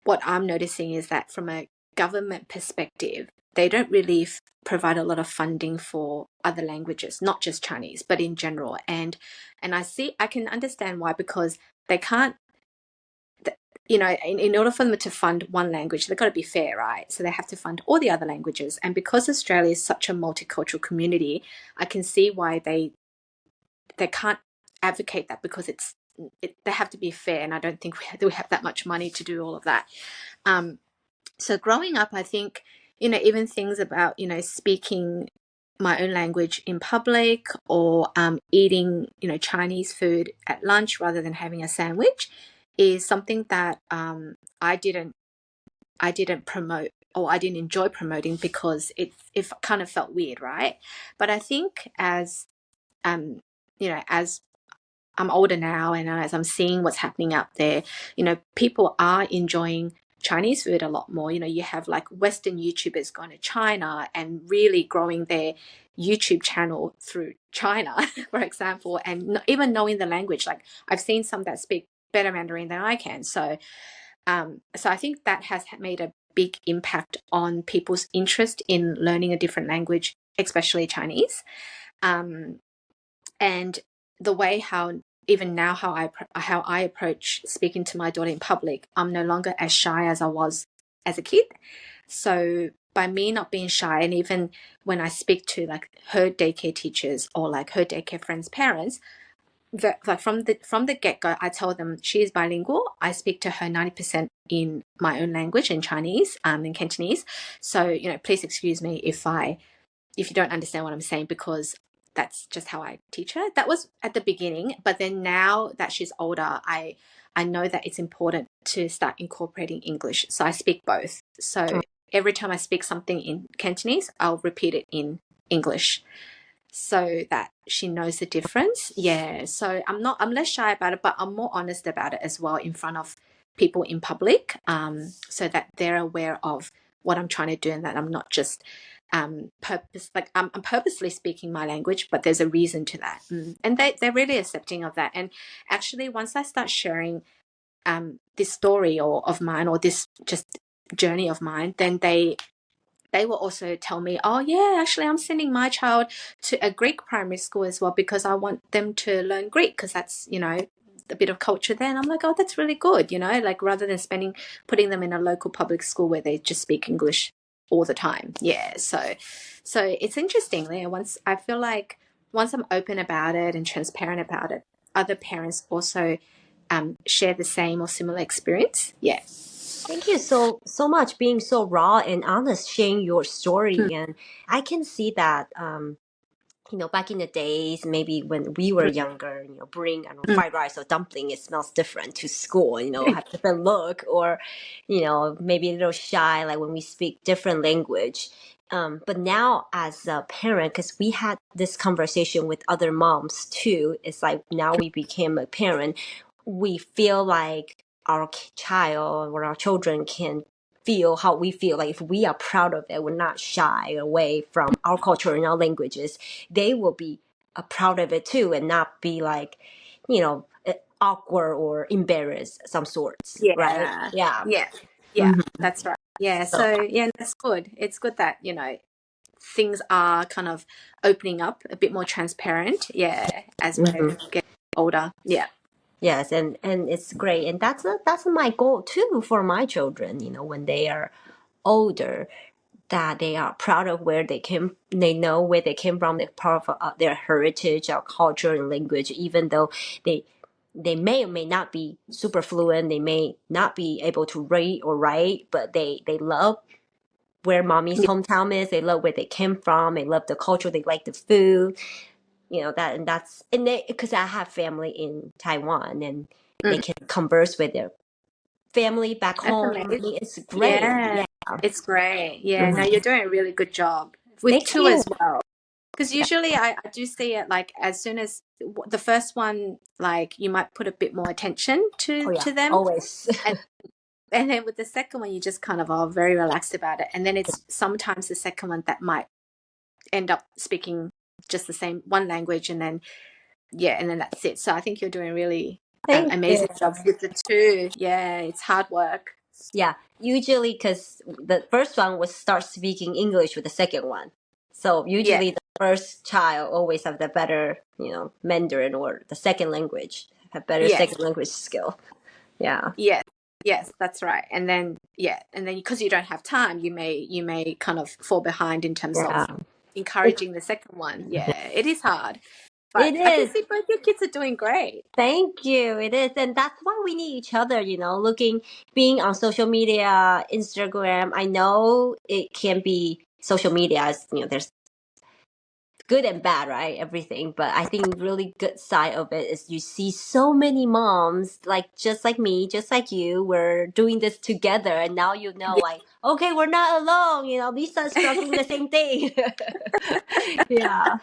what I'm noticing is that from a government perspective, they don't really provide a lot of funding for other languages, not just Chinese, but in general. And I can understand why, because they can't, in order for them to fund one language, they've got to be fair, right? So they have to fund all the other languages. And because Australia is such a multicultural community, I can see why they can't advocate that, because they have to be fair. And I don't think we have that much money to do all of that. So growing up, I think, even things about, speaking my own language in public, or eating, Chinese food at lunch rather than having a sandwich, is something that I didn't promote, or I didn't enjoy promoting, because it kind of felt weird, right? But I think as as I'm older now, and as I'm seeing what's happening out there, people are enjoying Chinese food a lot more. You have like Western YouTubers going to China and really growing their YouTube channel through China, for example, and even knowing the language. Like, I've seen some that speak better Mandarin than I can. So I think that has made a big impact on people's interest in learning a different language, especially Chinese. And the way how even now how I approach speaking to my daughter in public, I'm no longer as shy as I was as a kid. So by me not being shy, and even when I speak to like her daycare teachers or like her daycare friends' parents, like from the get-go, I told them she is bilingual. I speak to her 90% in my own language, in Chinese, in Cantonese. So, you know, please excuse me if you don't understand what I'm saying, because that's just how I teach her. That was at the beginning, but then now that she's older, I know that it's important to start incorporating English. So I speak both. So every time I speak something in Cantonese, I'll repeat it in English so that she knows the difference. Yeah. So I'm less shy about it, but I'm more honest about it as well in front of people in public, so that they're aware of what I'm trying to do and that I'm not just I'm purposely speaking my language, but there's a reason to that. And they're really accepting of that. And actually, once I start sharing this story of mine, or this just journey of mine, then they will also tell me, oh yeah, actually I'm sending my child to a Greek primary school as well, because I want them to learn Greek, because that's, you know, a bit of culture there. And I'm like, oh, that's really good, you know, like rather than putting them in a local public school where they just speak English all the time. Yeah. So it's interesting there. I feel like once I'm open about it and transparent about it, other parents also share the same or similar experience. Yeah. Thank you so much being so raw and honest, sharing your story. And I can see that you know, back in the days, maybe when we were younger, you know, bring, I don't know, fried rice or dumpling, it smells different to school, you know, have different look, or, you know, maybe a little shy, like when we speak different language. But now as a parent, because we had this conversation with other moms too, it's like now we became a parent, we feel like our child or our children can feel how we feel. Like if we are proud of it, we're not shy away from our culture and our languages, they will be proud of it too, and not be like, you know, awkward or embarrassed some sorts, right? Yeah. Yeah. Yeah. Yeah. Mhm. That's right. Yeah. So So yeah, that's good. It's good that, you know, things are kind of opening up a bit more transparent. Yeah. As we're mhm. getting older. Yeah. Yes, and it's great, and that's my goal too for my children, you know, when they are older, that they are proud of where they came, they know where they came from, they're proud of their heritage, our culture and language, even though they may or may not be super fluent, they may not be able to read or write, but they love where mommy's hometown is, they love where they came from, they love the culture, they like the food, you know, that, and that's, and they, because I have family in Taiwan, and they can converse with their family back That's home. I amazing. mean, it's great. Yeah. Yeah. It's great. Yeah. No, Mhm. you're doing a really good job with Thank two you. as well. Because Yeah. usually I do see it like as soon as the first one, like you might put a bit more attention Oh yeah, to them. always. And then with the second one, you just kind of are very relaxed about it. And then it's sometimes the second one that might end up speaking just the same one language, and then and then that's it. So I think you're doing really Thank you. amazing jobs with the two. Yeah, it's hard work. Yeah, usually because the first one was start speaking English with the second one. So Yeah, usually the first child always have the better, you know, Mandarin or the second language, have better yes, second language skill. Yeah. yes, yes, that's right. And then because you don't have time, you may kind of fall behind in terms Yeah. of encouraging the second one. Yeah, it is hard, It but I can is. see both your kids are doing great. Thank you. It is. And that's why we need each other, you know, being on social media, Instagram. I know it can be social media, you know, there's good and bad, right? Everything. But I think really good side of it is you see so many moms, like just like me, just like you, we're doing this together. And now you know, like, okay, we're not alone. You know, Lisa's struggling the same thing. Yeah.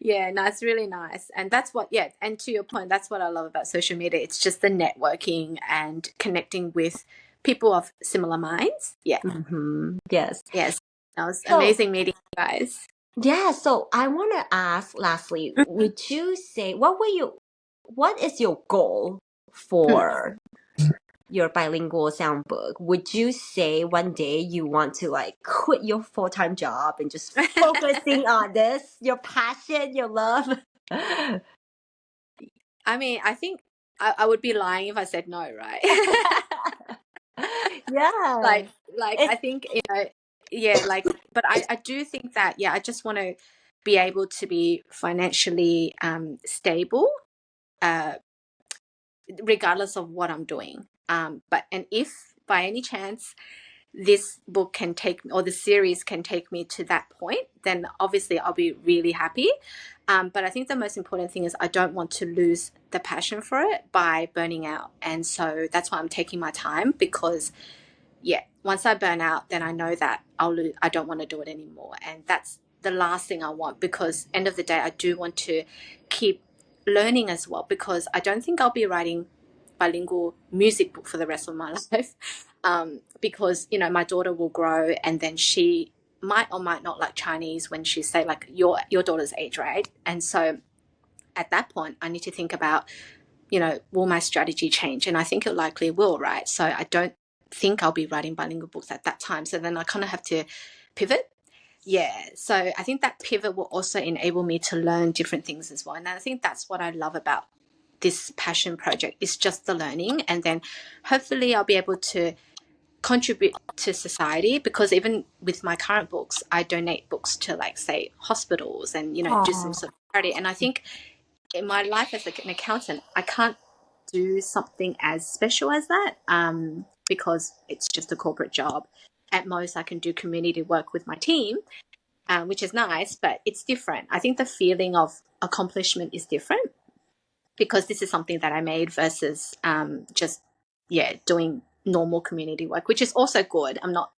Yeah, no, it's really nice. And that's and to your point, that's what I love about social media. It's just the networking and connecting with people of similar minds. Yeah. Yes. Yes. That was So, amazing meeting you guys. yeah, so I want to ask lastly, would you say, what is your goal for your bilingual soundbook? Would you say one day you want to like quit your full-time job and just focusing on this, your passion, your love? I mean, I think I would be lying if I said no, right? Yeah. like I It's think, but I do think that I just want to be able to be financially stable. regardless of what I'm doing. And if by any chance this book can take, or the series can take me to that point, then obviously I'll be really happy. But I think the most important thing is I don't want to lose the passion for it by burning out. And so that's why I'm taking my time, because once I burn out, then I know that I don't want to do it anymore. And that's the last thing I want, because end of the day, I do want to keep learning as well, because I don't think I'll be writing bilingual music book for the rest of my life. Because, my daughter will grow, and then she might or might not like Chinese when she's, say, like your daughter's age, right? And so at that point, I need to think about, will my strategy change? And I think it likely will, right? So I don't think I'll be writing bilingual books at that time. So then I kind of have to pivot. Yeah. So I think that pivot will also enable me to learn different things as well. And I think that's what I love about this passion project, is just the learning. And then hopefully I'll be able to contribute to society, because even with my current books, I donate books to, like, say, hospitals and, do some sort of charity. And I think in my life as an accountant, I can't do something as special as that, because it's just a corporate job. At most, I can do community work with my team, which is nice, but it's different. I think the feeling of accomplishment is different, because this is something that I made versus just doing normal community work, which is also good. I'm not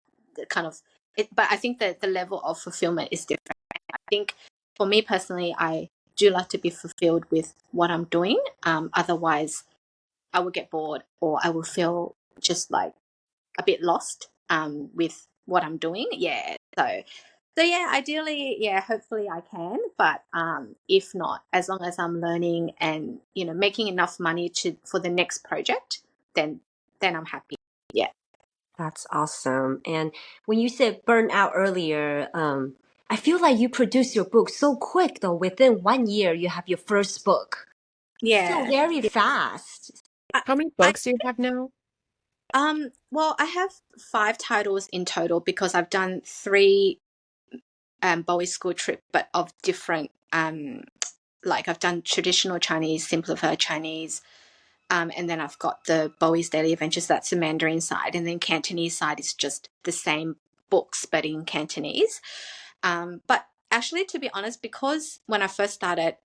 kind of it, but I think that the level of fulfillment is different. I think for me personally, I do like to be fulfilled with what I'm doing. Otherwise, I will get bored, or I will feel just like a bit lost with what I'm doing. Yeah. So yeah, ideally, hopefully I can. But if not, as long as I'm learning and, making enough money for the next project, then I'm happy. Yeah. That's awesome. And when you said burn out earlier, I feel like you produce your book so quick though. Within 1 year, you have your first book. Yeah. Still very fast. How many books do you have now? Well, I have 5 titles in total, because I've done 3 Bowie school trip, but of different, like I've done traditional Chinese, simplified Chinese, and then I've got the Bowie's Daily Adventures, that's the Mandarin side, and then Cantonese side is just the same books but in Cantonese. But actually, to be honest, because when I first started,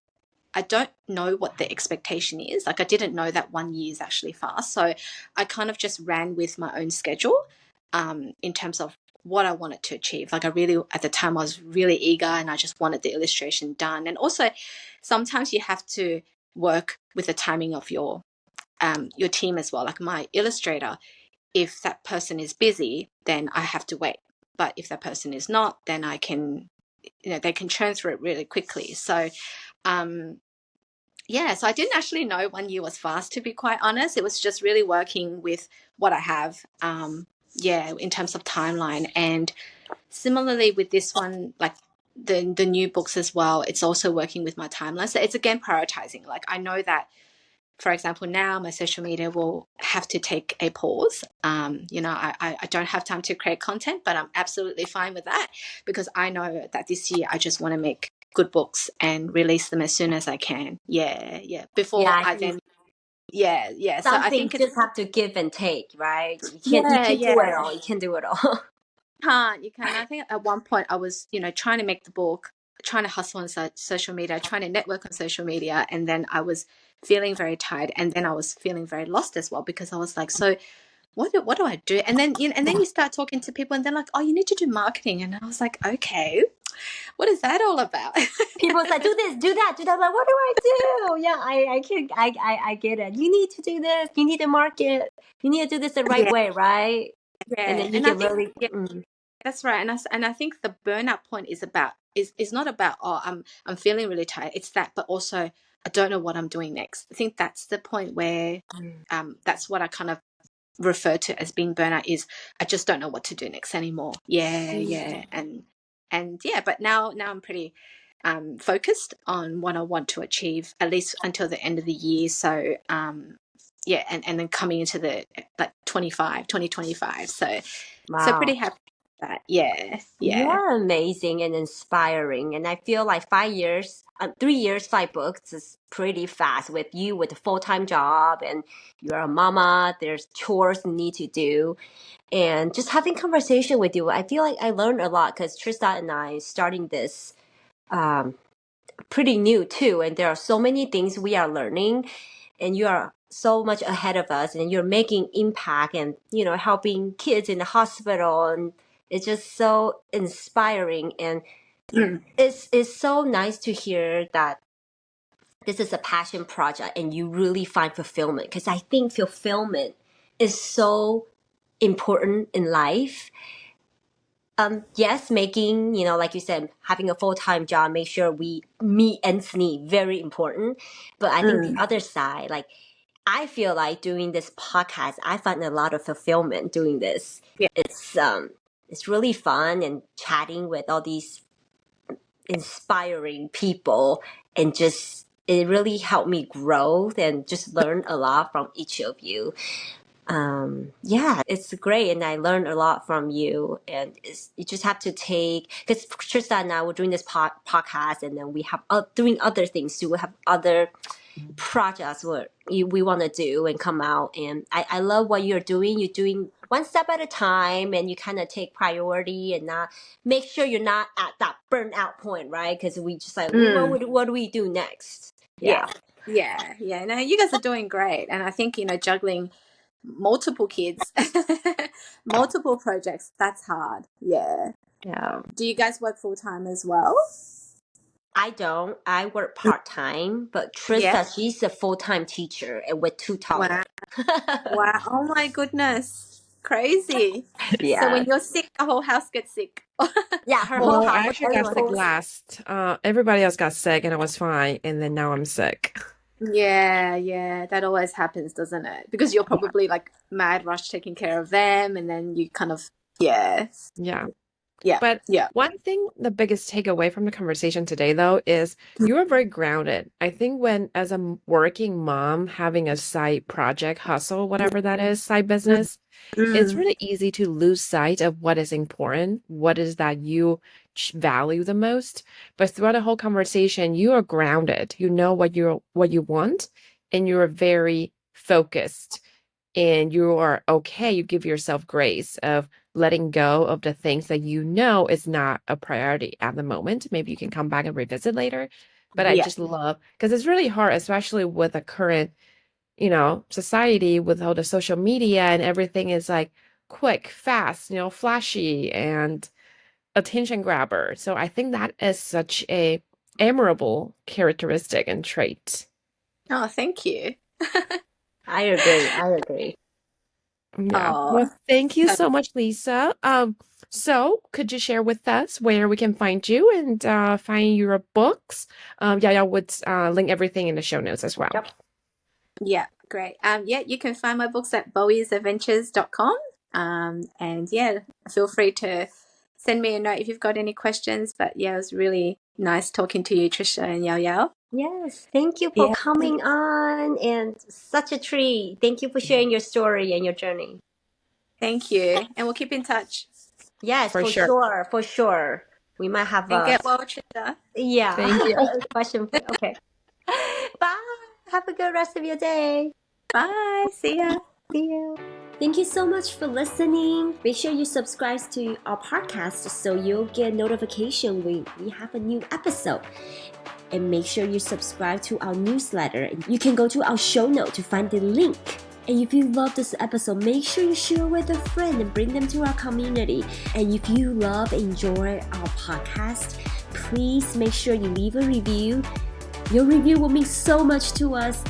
I don't know what the expectation is. Like, I didn't know that 1 year is actually fast. So I kind of just ran with my own schedule in terms of what I wanted to achieve. Like, at the time, I was really eager, and I just wanted the illustration done. And also, sometimes you have to work with the timing of your team as well. Like, my illustrator, if that person is busy, then I have to wait. But if that person is not, then I can, they can churn through it really quickly. So, so I didn't actually know 1 year was fast, to be quite honest. It was just really working with what I have, in terms of timeline. And similarly with this one, like the new books as well, it's also working with my timeline. So it's, again, prioritizing. Like, I know that, for example, now my social media will have to take a pause. I don't have time to create content, but I'm absolutely fine with that, because I know that this year I just want to make good books and release them as soon as I can. Before I then. So I think just have to give and take, right? You can't do it all. You can't do it all. You can't. I think at one point I was, trying to make the book, trying to hustle on social media, trying to network on social media, and then I was feeling very tired, and then I was feeling very lost as well, because I was like, so what do I do? And then you start talking to people, and they're like, oh, you need to do marketing, and I was like, okay, what is that all about? People say, do this, do that, do that. I'm like, what do I do? Yeah, I get it. You need to do this. You need to market. You need to do this the right way, right? Yeah, and then you can really. That's right. And I think the burnout point is not about, oh, I'm feeling really tired. It's that, but also I don't know what I'm doing next. I think that's the point where that's what I kind of refer to as being burnout, is I just don't know what to do next anymore. But now I'm pretty focused on what I want to achieve, at least until the end of the year. So and then coming into the 2025. So pretty happy. that. Yeah. You're amazing and inspiring. And I feel like 5 years, 3 years, 5 books is pretty fast with you with a full-time job and you're a mama, there's chores you need to do. And just having conversation with you, I feel like I learned a lot because Trista and I starting this pretty new too. And there are so many things we are learning and you are so much ahead of us and you're making impact and, helping kids in the hospital. And it's just so inspiring. And it's so nice to hear that this is a passion project and you really find fulfillment because I think fulfillment is so important in life. Yes, making, like you said, having a full-time job, make sure we meet ends meet, very important. But I think the other side, like, I feel like doing this podcast, I find a lot of fulfillment doing this. Yeah. It's really fun and chatting with all these inspiring people and just it really helped me grow and just learn a lot from each of you. Yeah, it's great. And I learned a lot from you. And you just have to take, because Trista and I were doing this podcast and then we have doing other things too. We have other projects we want to do and come out. And I love what you're doing. You're doing one step at a time and you kind of take priority and not make sure you're not at that burnout point, right? Because we just like, what do we do next? Yeah. No, you guys are doing great. And I think, juggling multiple kids, multiple projects, that's hard. Yeah. Do you guys work full-time as well? I don't. I work part-time, but Trista, she's a full-time teacher and with 2 toddlers. Wow. Oh my goodness. Crazy. Yeah. So when you're sick, the whole house gets sick. Yeah, her whole house. I actually got sick last. Everybody else got sick and I was fine. And then now I'm sick. Yeah. That always happens, doesn't it? Because you're probably like mad rush taking care of them and then you kind of, Yeah. But one thing, the biggest takeaway from the conversation today, though, is you are very grounded. I think when, as a working mom, having a side project, hustle, whatever that is, side business, it's really easy to lose sight of what is important, what is that you value the most. But throughout the whole conversation, you are grounded. You know what you want, and you are very focused. And you are okay. You give yourself grace of letting go of the things that you know is not a priority at the moment. Maybe you can come back and revisit later. But I just love, because it's really hard, especially with the current, society with all the social media and everything is like quick, fast, flashy and attention grabber. So I think that is such a admirable characteristic and trait. Oh, thank you. I agree. Yeah. Well, thank you so much, Lisa. So could you share with us where we can find you and find your books? Yaya would link everything in the show notes as well. Yep. Yeah, great. You can find my books at bowiesadventures.com. And feel free to send me a note if you've got any questions. But it was really nice talking to you, Trisha and Yao Yao. Yes, thank you for coming on and such a treat. Thank you for sharing your story and your journey. Thank you. And we'll keep in touch. Yes, for sure. We might have and get well, Trisha. Yeah. Thank you. Question. Okay. Bye. Have a good rest of your day. Bye. See ya. See you. Thank you so much for listening. Make sure you subscribe to our podcast so you'll get notification when we have a new episode. And make sure you subscribe to our newsletter. You can go to our show note to find the link. And if you love this episode, make sure you share with a friend and bring them to our community. And if you enjoy our podcast, please make sure you leave a review. Your review will mean so much to us.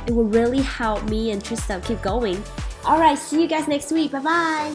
It will really help me and Trista keep going. All right, see you guys next week. Bye-bye.